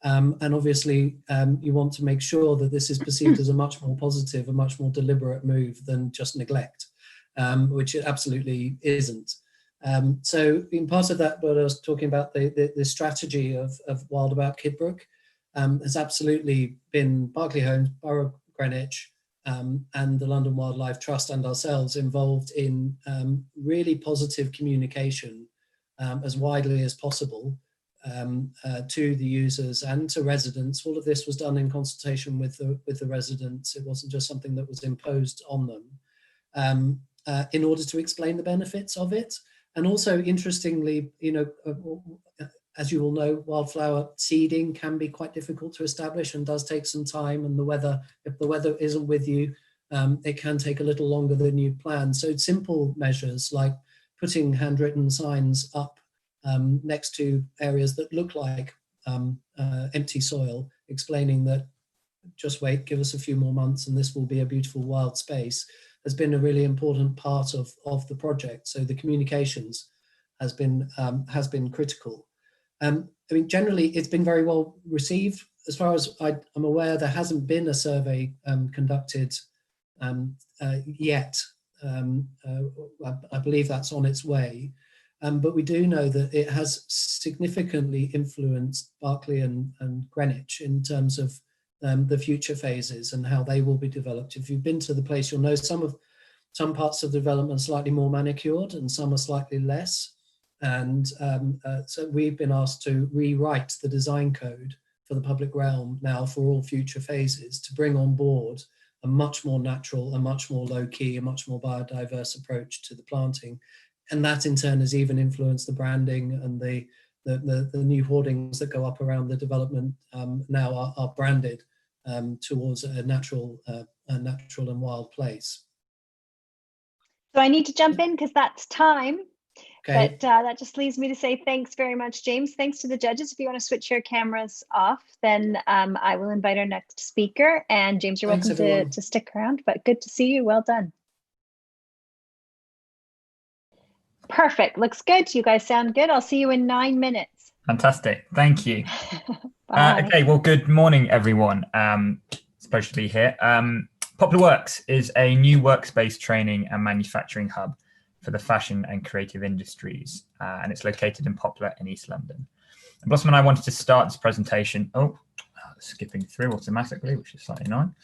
And obviously, you want to make sure that this is perceived as a much more positive, a much more deliberate move than just neglect, which it absolutely isn't. So in part of that, what I was talking about, the strategy of Wild About Kidbrooke has absolutely been Berkeley Homes, Borough Greenwich, and the London Wildlife Trust and ourselves involved in really positive communication as widely as possible to the users and to residents. All of this was done in consultation with the residents. It wasn't just something that was imposed on them in order to explain the benefits of it. And also, interestingly, you know, as you all know, wildflower seeding can be quite difficult to establish and does take some time. And the weather, if the weather isn't with you, it can take a little longer than you plan. So simple measures like putting handwritten signs up next to areas that look like empty soil, explaining that just wait, give us a few more months and this will be a beautiful wild space, has been a really important part of the project. So the communications has been critical. I mean, generally it's been very well received. As far as I'm aware, there hasn't been a survey conducted yet. I believe that's on its way. But we do know that it has significantly influenced Berkeley and Greenwich in terms of the future phases and how they will be developed. If you've been to the place, you'll know some parts of the development are slightly more manicured and some are slightly less. And so we've been asked to rewrite the design code for the public realm now for all future phases to bring on board a much more natural, a much more low-key, a much more biodiverse approach to the planting. And that in turn has even influenced the branding, and the new hoardings that go up around the development now are branded towards a natural and wild place. So I need to jump in because that's time. Okay. But that just leaves me to say thanks very much, James. Thanks to the judges. If you want to switch your cameras off, then I will invite our next speaker. And James, you're welcome to stick around, but good to see you. Well done. Perfect. Looks good. You guys sound good. I'll see you in 9 minutes. Fantastic. Thank you. Bye. Okay, well, good morning, everyone. It's a pleasure to be here. Poplar Works is a new workspace training and manufacturing hub for the fashion and creative industries, and it's located in Poplar in East London. And Blossom and I wanted to start this presentation, skipping through automatically, which is slightly annoying.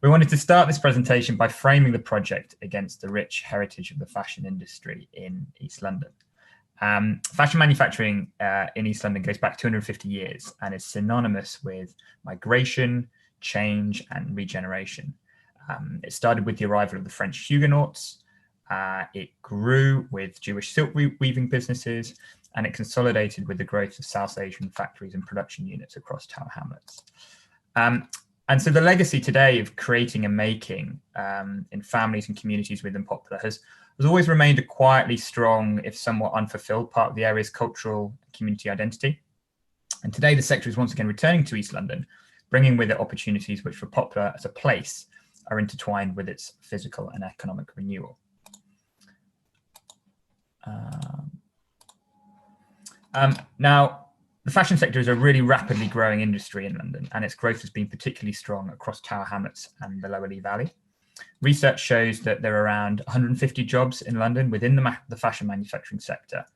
We wanted to start this presentation by framing the project against the rich heritage of the fashion industry in East London. Fashion manufacturing in East London goes back 250 years and is synonymous with migration, change, and regeneration. It started with the arrival of the French Huguenots. It grew with Jewish silk weaving businesses, and it consolidated with the growth of South Asian factories and production units across Tower Hamlets. And so the legacy today of creating and making in families and communities within Poplar has always remained a quietly strong, if somewhat unfulfilled, part of the area's cultural and community identity. And today the sector is once again returning to East London, bringing with it opportunities which for Poplar as a place are intertwined with its physical and economic renewal. Now, the fashion sector is a really rapidly growing industry in London, and its growth has been particularly strong across Tower Hamlets and the Lower Lee Valley. Research shows that there are around 150 jobs in London within the fashion manufacturing sector,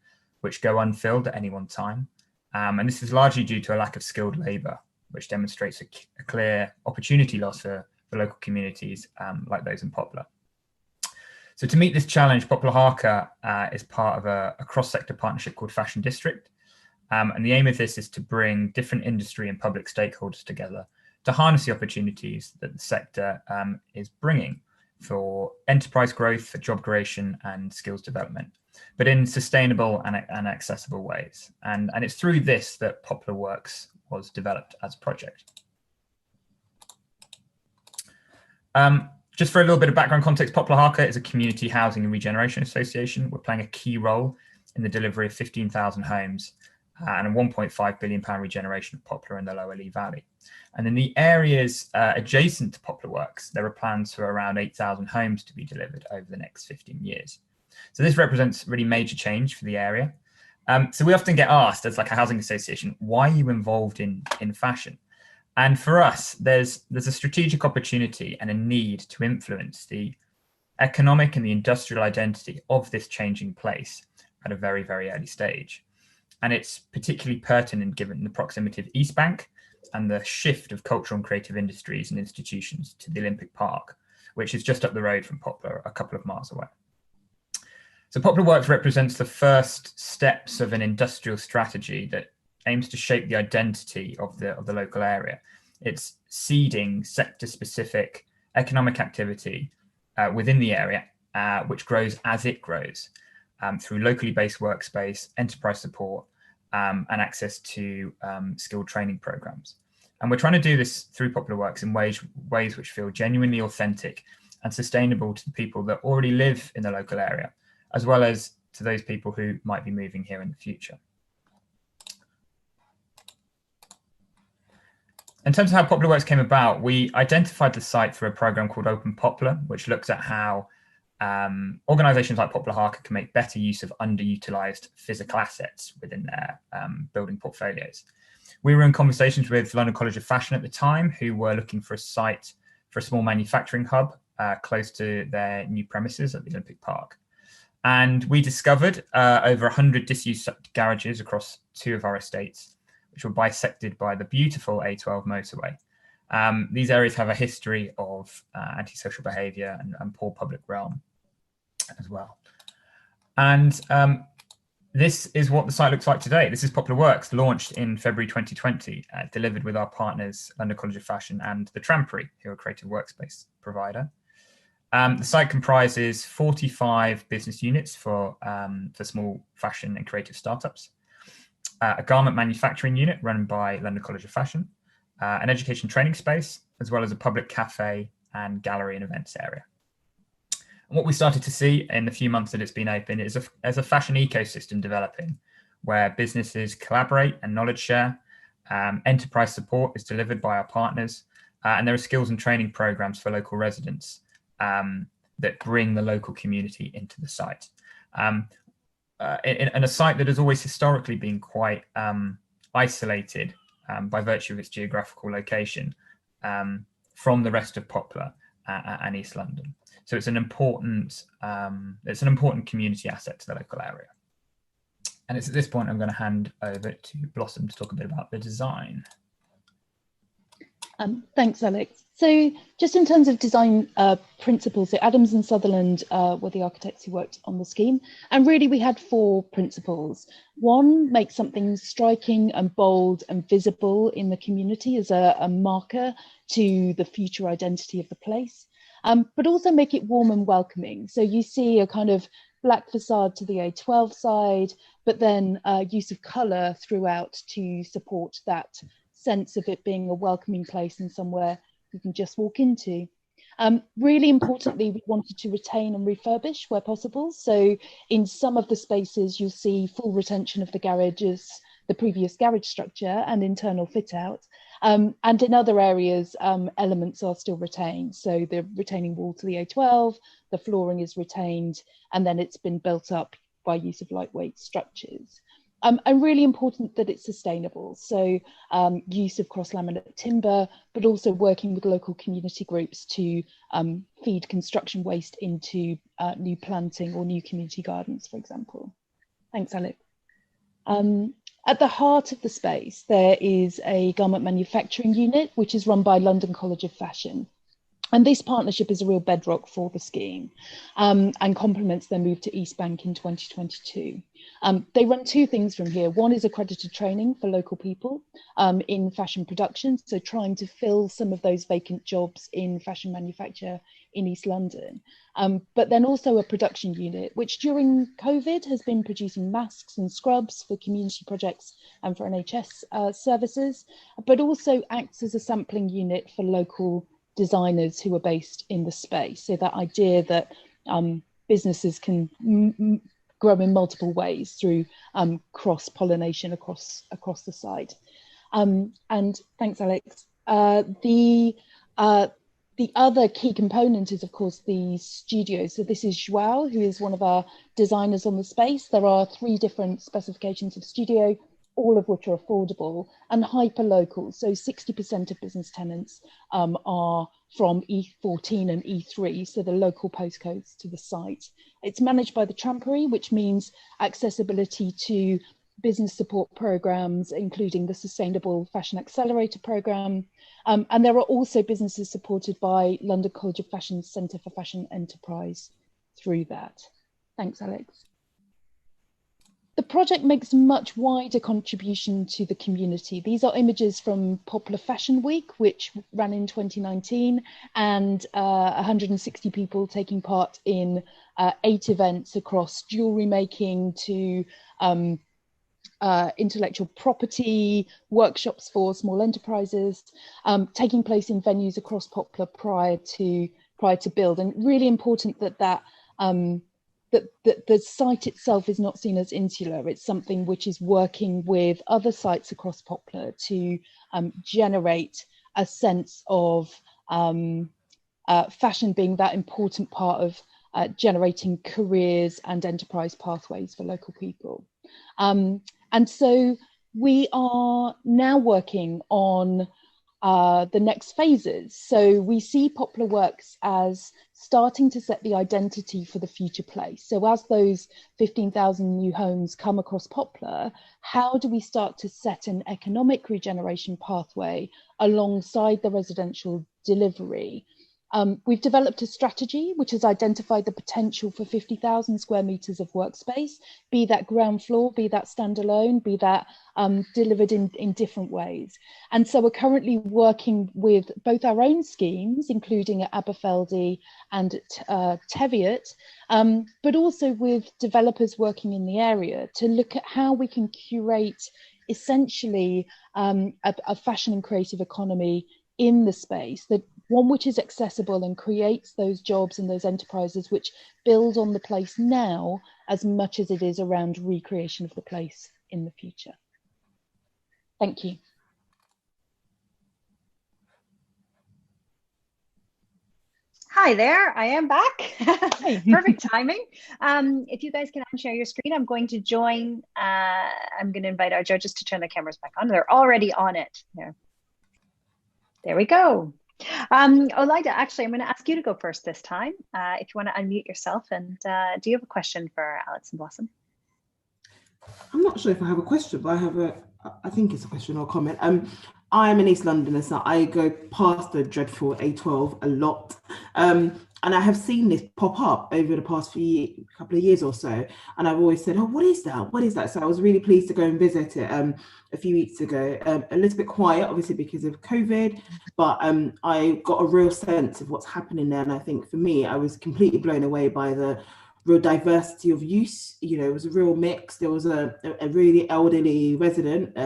which go unfilled at any one time. And this is largely due to a lack of skilled labour, which demonstrates a clear opportunity loss for local communities like those in Poplar. So to meet this challenge, Poplar HARCA is part of a cross-sector partnership called Fashion District. And the aim of this is to bring different industry and public stakeholders together to harness the opportunities that the sector is bringing for enterprise growth, for job creation and skills development. but in sustainable and accessible ways. And it's through this that Poplar Works was developed as a project. Just for a little bit of background context, Poplar HARCA is a community housing and regeneration association. We're playing a key role in the delivery of 15,000 homes and a £1.5 billion regeneration of Poplar in the Lower Lee Valley. And in the areas adjacent to Poplar Works, there are plans for around 8,000 homes to be delivered over the next 15 years. So this represents really major change for the area. So we often get asked, as like a housing association, why are you involved in fashion? And for us, there's a strategic opportunity and a need to influence the economic and the industrial identity of this changing place at a very, very early stage. And it's particularly pertinent given the proximity of East Bank and the shift of cultural and creative industries and institutions to the Olympic Park, which is just up the road from Poplar, a couple of miles away. So Poplar Works represents the first steps of an industrial strategy that aims to shape the identity of the local area. It's seeding sector-specific economic activity within the area, which grows as it grows through locally based workspace, enterprise support, and access to skilled training programs. And we're trying to do this through Poplar Works in ways which feel genuinely authentic and sustainable to the people that already live in the local area, as well as to those people who might be moving here in the future. In terms of how Poplar Works came about, we identified the site through a program called Open Poplar, which looks at how organisations like Poplar HARCA can make better use of underutilised physical assets within their building portfolios. We were in conversations with London College of Fashion at the time, who were looking for a site for a small manufacturing hub close to their new premises at the Olympic Park. And we discovered over 100 disused garages across 2 of our estates, which were bisected by the beautiful A12 motorway. These areas have a history of antisocial behaviour and poor public realm as well. And this is what the site looks like today. This is Poplar Works, launched in February 2020, delivered with our partners, London College of Fashion and the Trampery, who are a creative workspace provider. The site comprises 45 business units for small fashion and creative startups, a garment manufacturing unit run by London College of Fashion, an education training space, as well as a public cafe and gallery and events area. And what we started to see in the few months that it's been open is a fashion ecosystem developing, where businesses collaborate and knowledge share, enterprise support is delivered by our partners, and there are skills and training programs for local residents that bring the local community into the site. In a site that has always historically been quite isolated by virtue of its geographical location from the rest of Poplar and East London. So it's an important community asset to the local area. And it's at this point I'm going to hand over to Blossom to talk a bit about the design. Thanks, Alex. So just in terms of design principles, so Adams and Sutherland were the architects who worked on the scheme. And really we had 4 principles. 1, make something striking and bold and visible in the community as a marker to the future identity of the place, but also make it warm and welcoming. So you see a kind of black facade to the A12 side, but then use of colour throughout to support that sense of it being a welcoming place and somewhere you can just walk into. Really importantly, we wanted to retain and refurbish where possible. So in some of the spaces, you'll see full retention of the garages, the previous garage structure and internal fit out. And in other areas, elements are still retained. So the retaining wall to the A12, the flooring is retained, and then it's been built up by use of lightweight structures. And really important that it's sustainable. So use of cross-laminate timber, but also working with local community groups to feed construction waste into new planting or new community gardens, for example. Thanks, Alex. At the heart of the space, there is a garment manufacturing unit, which is run by London College of Fashion. And this partnership is a real bedrock for the scheme, and complements their move to East Bank in 2022. They run two things from here. One is accredited training for local people in fashion production, so trying to fill some of those vacant jobs in fashion manufacture in East London. But then also a production unit, which during COVID has been producing masks and scrubs for community projects and for NHS services, but also acts as a sampling unit for local designers who are based in the space. So that idea that businesses can grow in multiple ways through cross-pollination across the site. And thanks, Alex. The other key component is, of course, the studio. So this is Joao, who is one of our designers on the space. There are 3 different specifications of studio, all of which are affordable and hyper-local. So 60% of business tenants are from E14 and E3, so the local postcodes to the site. It's managed by the Trampery, which means accessibility to business support programs, including the Sustainable Fashion Accelerator Programme. And there are also businesses supported by London College of Fashion's Centre for Fashion Enterprise through that. Thanks, Alex. The project makes much wider contribution to the community. These are images from Poplar Fashion Week, which ran in 2019, and 160 people taking part in 8 events across jewellery making to intellectual property, workshops for small enterprises, taking place in venues across Poplar prior to build. And really important that the site itself is not seen as insular. It's something which is working with other sites across Poplar to generate a sense of fashion being that important part of generating careers and enterprise pathways for local people. And so we are now working on the next phases. So we see Poplar Works as starting to set the identity for the future place. So as those 15,000 new homes come across Poplar, how do we start to set an economic regeneration pathway alongside the residential delivery? We've developed a strategy which has identified the potential for 50,000 square metres of workspace, be that ground floor, be that standalone, be that delivered in different ways. And so we're currently working with both our own schemes, including at Aberfeldy and Teviot, but also with developers working in the area to look at how we can curate essentially a fashion and creative economy in the space, that one which is accessible and creates those jobs and those enterprises which build on the place now as much as it is around recreation of the place in the future. Thank you. Hi there, I am back. Perfect timing. If you guys can unshare your screen, I'm going to join. I'm going to invite our judges to turn their cameras back on. They're already on it. There we go. Olida, actually, I'm going to ask you to go first this time. If you want to unmute yourself, and do you have a question for Alex and Blossom? I'm not sure if I have a question, but I think it's a question or a comment. I'm in East London, so I go past the dreadful A12 a lot. And I have seen this pop up over the past couple of years or so. And I've always said, oh, what is that? What is that? So I was really pleased to go and visit it a few weeks ago. A little bit quiet, obviously, because of COVID, but I got a real sense of what's happening there. And I think for me, I was completely blown away by the real diversity of use. You know, it was a real mix. There was a really elderly resident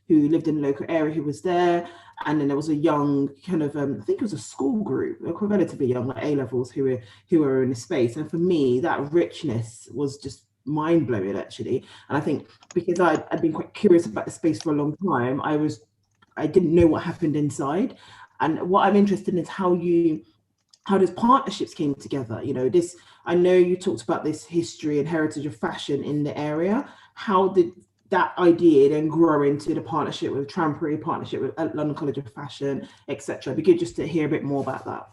who lived in the local area who was there. And then there was a young kind of, I think it was a school group, relatively young, like A-levels, who were in the space. And for me, that richness was just mind-blowing, actually. And I think because I'd been quite curious about the space for a long time, I didn't know what happened inside. And what I'm interested in is how those partnerships came together. You know, I know you talked about this history and heritage of fashion in the area. How did that idea then grow into the partnership with Trampery, partnership with London College of Fashion, etc.? It'd be good just to hear a bit more about that.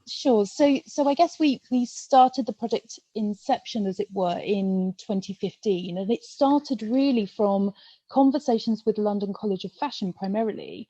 Sure. So I guess we started the project inception, as it were, in 2015, and it started really from conversations with London College of Fashion primarily,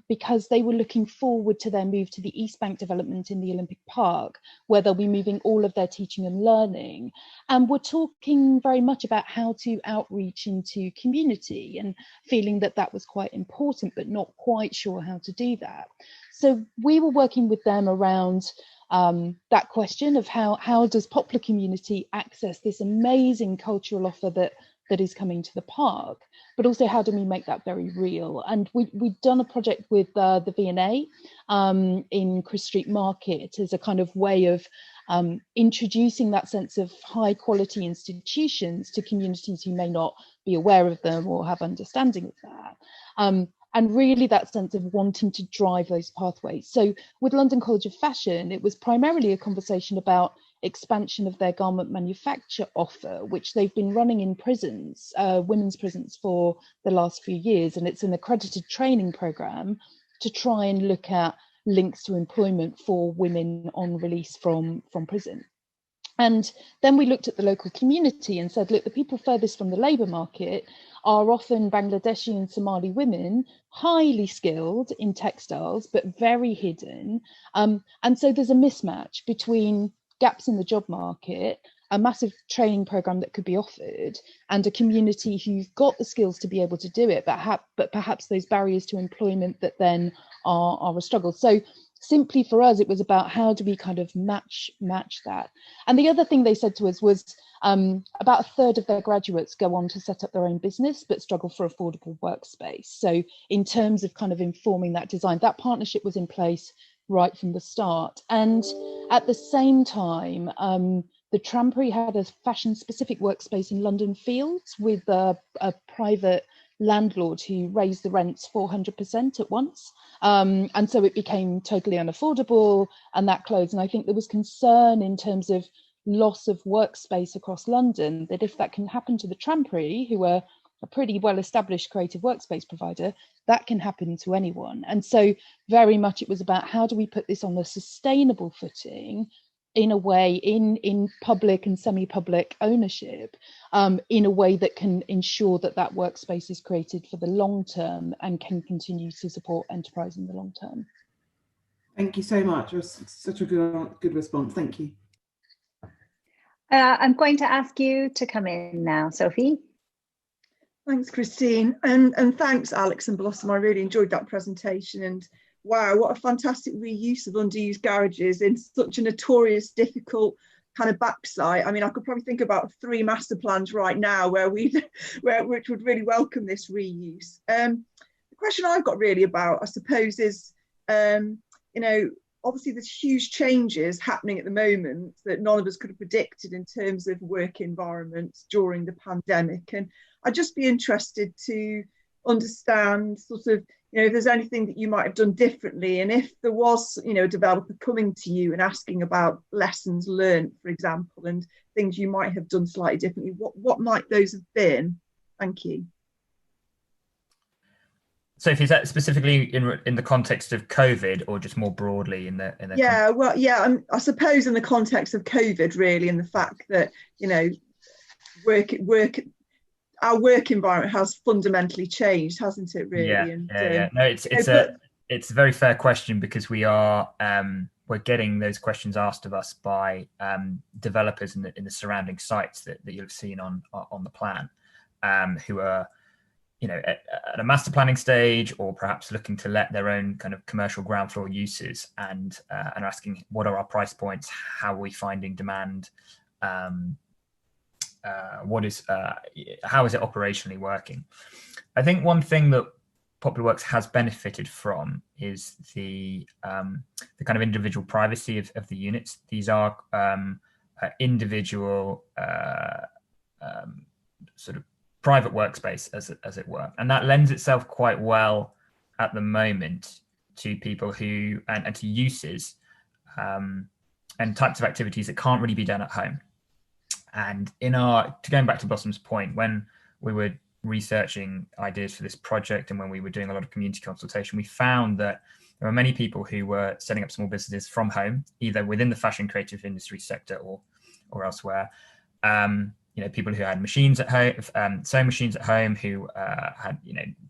because they were looking forward to their move to the East Bank development in the Olympic Park, where they'll be moving all of their teaching and learning. And we're talking very much about how to outreach into community and feeling that that was quite important, but not quite sure how to do that. So we were working with them around that question of how does Poplar community access this amazing cultural offer that is coming to the park, but also how do we make that very real? And we've done a project with the V&A in Chris Street Market as a kind of way of introducing that sense of high quality institutions to communities who may not be aware of them or have understanding of that. And really that sense of wanting to drive those pathways. So with London College of Fashion, it was primarily a conversation about expansion of their garment manufacture offer, which they've been running in prisons, women's prisons, for the last few years. And it's an accredited training program to try and look at links to employment for women on release from prison. And then we looked at the local community and said, look, the people furthest from the labour market are often Bangladeshi and Somali women, highly skilled in textiles, but very hidden. And so there's a mismatch between gaps in the job market, a massive training program that could be offered, and a community who've got the skills to be able to do it, but perhaps those barriers to employment that then are a struggle. So simply for us, it was about how do we kind of match that. And the other thing they said to us was about a third of their graduates go on to set up their own business, but struggle for affordable workspace. So in terms of kind of informing that design, that partnership was in place right from the start. And at the same time, the Trampery had a fashion specific workspace in London Fields with a private landlord who raised the rents 400% at once. And so it became totally unaffordable and that closed. And I think there was concern in terms of loss of workspace across London, that if that can happen to the Trampery, who are a pretty well-established creative workspace provider, that can happen to anyone. And so very much it was about how do we put this on a sustainable footing in a way, in public and semi-public ownership, in a way that can ensure that that workspace is created for the long term and can continue to support enterprise in the long term. Thank you so much. It was such a good response. Thank you. I'm going to ask you to come in now, Sophie. Thanks, Christine, and thanks, Alex and Blossom. I really enjoyed that presentation, and wow, what a fantastic reuse of underused garages in such a notorious, difficult kind of backsite. I mean, I could probably think about 3 master plans right now which would really welcome this reuse. The question I've got really about, I suppose, is, obviously there's huge changes happening at the moment that none of us could have predicted in terms of work environments during the pandemic. And I'd just be interested to understand sort of, if there's anything that you might have done differently, and if there was, a developer coming to you and asking about lessons learned, for example, and things you might have done slightly differently, what might those have been? Thank you. Sophie, is that specifically in the context of COVID, or just more broadly in the? Yeah, well, yeah, I suppose in the context of COVID, really, and the fact that our work environment has fundamentally changed, hasn't it? Really? Yeah. No, it's a very fair question, because we're getting those questions asked of us by developers in the surrounding sites that you'll have seen on the plan, who are at a master planning stage, or perhaps looking to let their own kind of commercial ground floor uses, and are asking, what are our price points? How are we finding demand? How is it operationally working? I think one thing that Poplar Works has benefited from is the kind of individual privacy of the units. These are individual sort of private workspace, as it were, and that lends itself quite well at the moment to people who and to uses and types of activities that can't really be done at home. And going back to Blossom's point, when we were researching ideas for this project and when we were doing a lot of community consultation, we found that there were many people who were setting up small businesses from home, either within the fashion creative industry sector or elsewhere, people who had machines at home, sewing machines at home, who had,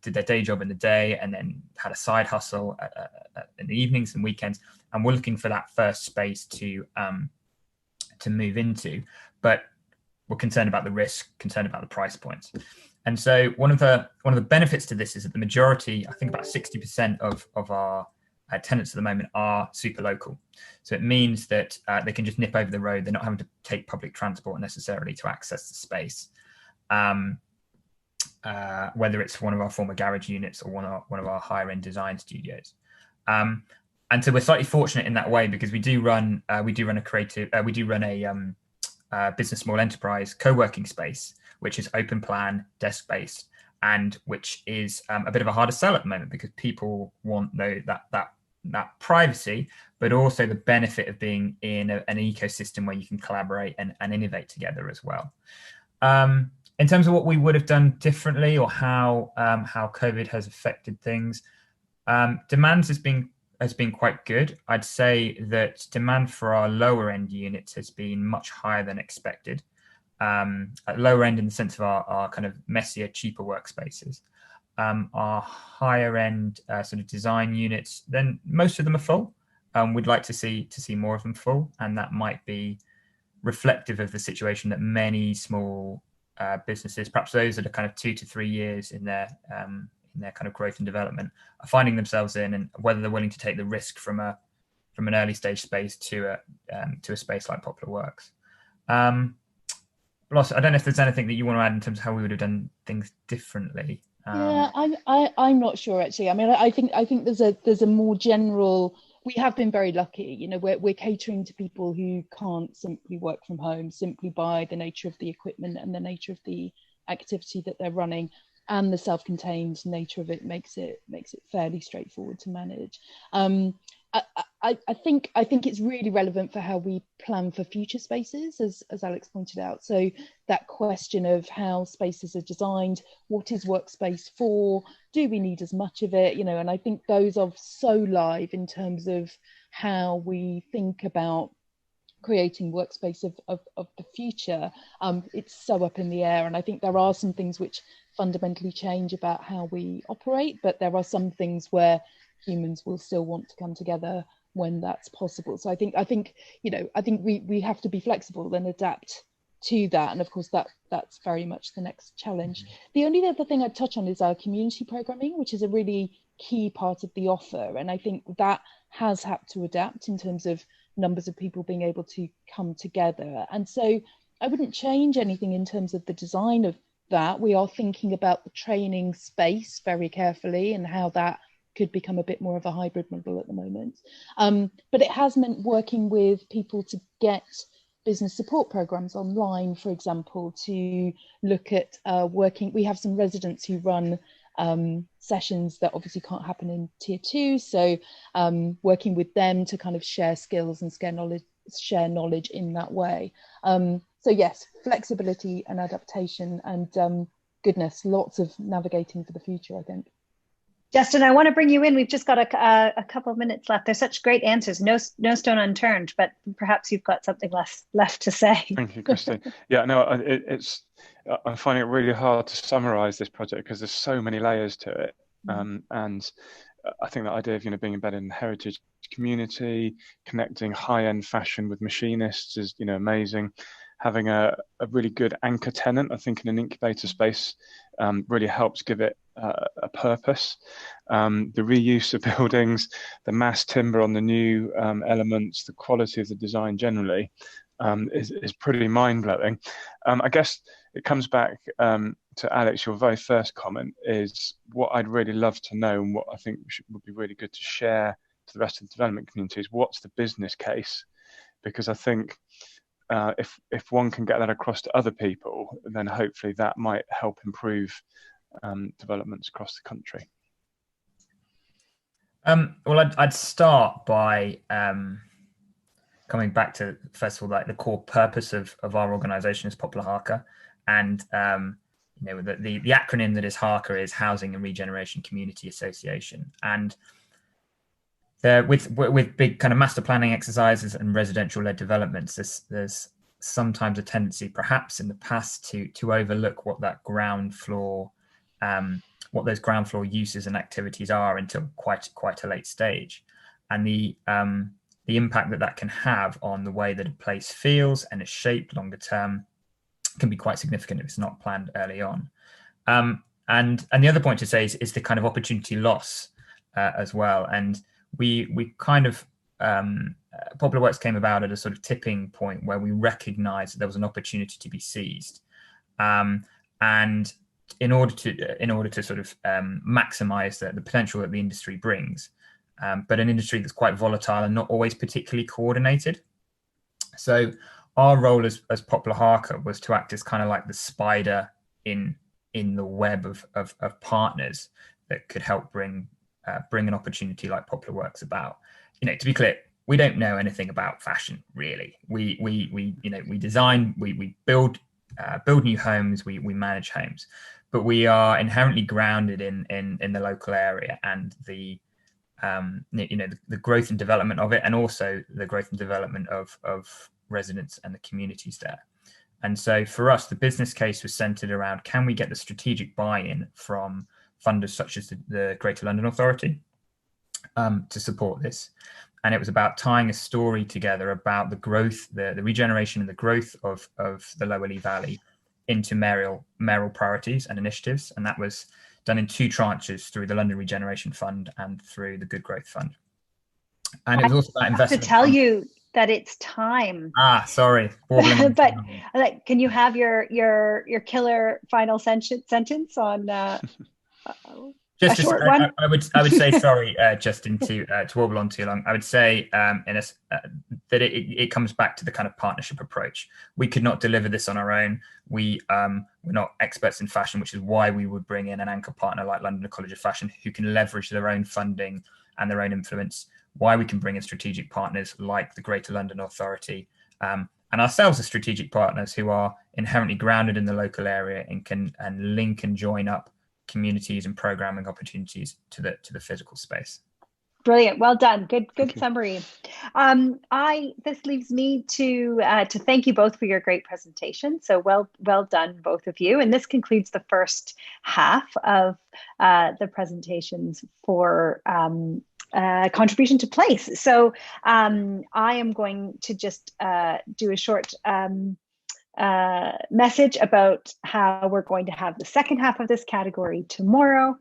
did their day job in the day and then had a side hustle in the evenings and weekends, and were looking for that first space to move into, but were concerned about the risk, concerned about the price points. And so one of the benefits to this is that the majority, I think about 60% of our tenants at the moment are super local. So it means that they can just nip over the road. They're not having to take public transport necessarily to access the space, whether it's one of our former garage units or one of our higher end design studios. And so we're slightly fortunate in that way, because we do run a business small enterprise co-working space, which is open plan, desk based, and which is a bit of a harder sell at the moment, because people want that privacy, but also the benefit of being in an ecosystem where you can collaborate and innovate together as well. In terms of what we would have done differently, or how COVID has affected things, demand has been quite good. I'd say that demand for our lower end units has been much higher than expected. At lower end in the sense of our kind of messier, cheaper workspaces. Our higher end sort of design units, then most of them are full. We'd like to see more of them full, and that might be reflective of the situation that many small businesses, perhaps those that are kind of 2 to 3 years in their kind of growth and development, are finding themselves in, and whether they're willing to take the risk from an early stage space to a space like Poplar Works. Ross, I don't know if there's anything that you want to add in terms of how we would have done things differently. Yeah, I'm not sure actually. I mean, I think there's a more general. We have been very lucky, we're catering to people who can't simply work from home, simply by the nature of the equipment and the nature of the activity that they're running, and the self-contained nature of it makes it fairly straightforward to manage. I think it's really relevant for how we plan for future spaces, as Alex pointed out. So that question of how spaces are designed, what is workspace for? Do we need as much of it? And I think those are so live in terms of how we think about creating workspace of the future. It's so up in the air, and I think there are some things which fundamentally change about how we operate, but there are some things where humans will still want to come together when that's possible. So I think we have to be flexible and adapt to that, and of course that's very much the next challenge. The only other thing I'd touch on is our community programming, which is a really key part of the offer, and I think that has had to adapt in terms of numbers of people being able to come together. And so I wouldn't change anything in terms of the design of that. We are thinking about the training space very carefully and how that could become a bit more of a hybrid model at the moment. But it has meant working with people to get business support programs online, for example, to look at working. We have some residents who run sessions that obviously can't happen in tier 2. So working with them to kind of share skills and share knowledge in that way. So yes, flexibility and adaptation, and goodness, lots of navigating for the future, I think. Justin, I want to bring you in. We've just got a couple of minutes left. There's such great answers, no stone unturned, but perhaps you've got something left to say. Thank you, Christine. Yeah, no, I'm finding it really hard to summarize this project because there's so many layers to it. And I think the idea of being embedded in the heritage community, connecting high-end fashion with machinists is amazing. Having a really good anchor tenant, I think, in an incubator space really helps give it a purpose. The reuse of buildings, the mass timber on the new elements, the quality of the design generally is pretty mind-blowing. I guess it comes back to Alex, your very first comment is what I'd really love to know, and what I think would be really good to share to the rest of the development community is what's the business case? Because I think if one can get that across to other people, then hopefully that might help improve developments across the country. Well, I'd start by coming back to, first of all, like the core purpose of our organisation is Poplar HARCA, and the acronym that is HARCA is Housing and Regeneration Community Association, and with big kind of master planning exercises and residential led developments, there's sometimes a tendency, perhaps in the past, to overlook what that ground floor, what those ground floor uses and activities are until quite a late stage, and the impact that can have on the way that a place feels and is shaped longer term can be quite significant if it's not planned early on. And the other point to say is the kind of opportunity loss as well. And we kind of Poplar Works came about at a sort of tipping point where we recognized that there was an opportunity to be seized, and in order to sort of maximize the potential that the industry brings, but an industry that's quite volatile and not always particularly coordinated. So our role as Poplar HARCA was to act as kind of like the spider in the web of partners that could help bring an opportunity like Poplar Works about. To be clear, we don't know anything about fashion, really. We design, we build new homes, we manage homes, but we are inherently grounded in the local area and the growth and development of it, and also the growth and development of residents and the communities there. And so for us, the business case was centered around, can we get the strategic buy-in from funders such as the Greater London Authority to support this? And it was about tying a story together about the growth, the regeneration and the growth of the Lower Lee Valley into mayoral priorities and initiatives. And that was done in 2 tranches, through the London Regeneration Fund and through the Good Growth Fund. And it was also about investment. To tell you that it's time. Sorry. But can you have your killer final sentence on just a short one? I would say sorry, Justin, to warble on too long. I would say that it comes back to the kind of partnership approach. We could not deliver this on our own. We're not experts in fashion, which is why we would bring in an anchor partner like London College of Fashion, who can leverage their own funding and their own influence. Why we can bring in strategic partners like the Greater London Authority, and ourselves as strategic partners who are inherently grounded in the local area and can link and join up communities and programming opportunities to the physical space. Brilliant. Well done. Good summary. This leaves me to thank you both for your great presentation. So well done, both of you. And this concludes the first half of the presentations for contribution to place. So I am going to just do a short message about how we're going to have the second half of this category tomorrow.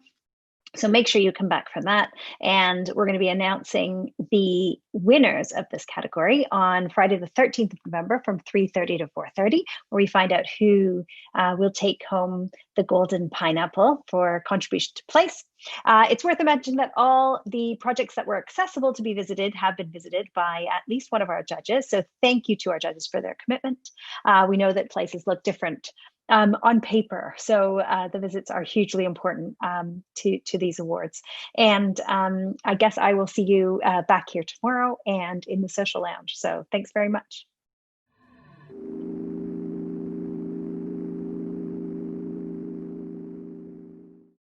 So make sure you come back for that. And we're going to be announcing the winners of this category on Friday, the 13th of November from 3:30 to 4:30, where we find out who will take home the golden pineapple for contribution to place. It's worth a mention that all the projects that were accessible to be visited have been visited by at least one of our judges. So thank you to our judges for their commitment. We know that places look different on paper. So the visits are hugely important to these awards. And I guess I will see you back here tomorrow and in the social lounge. So thanks very much.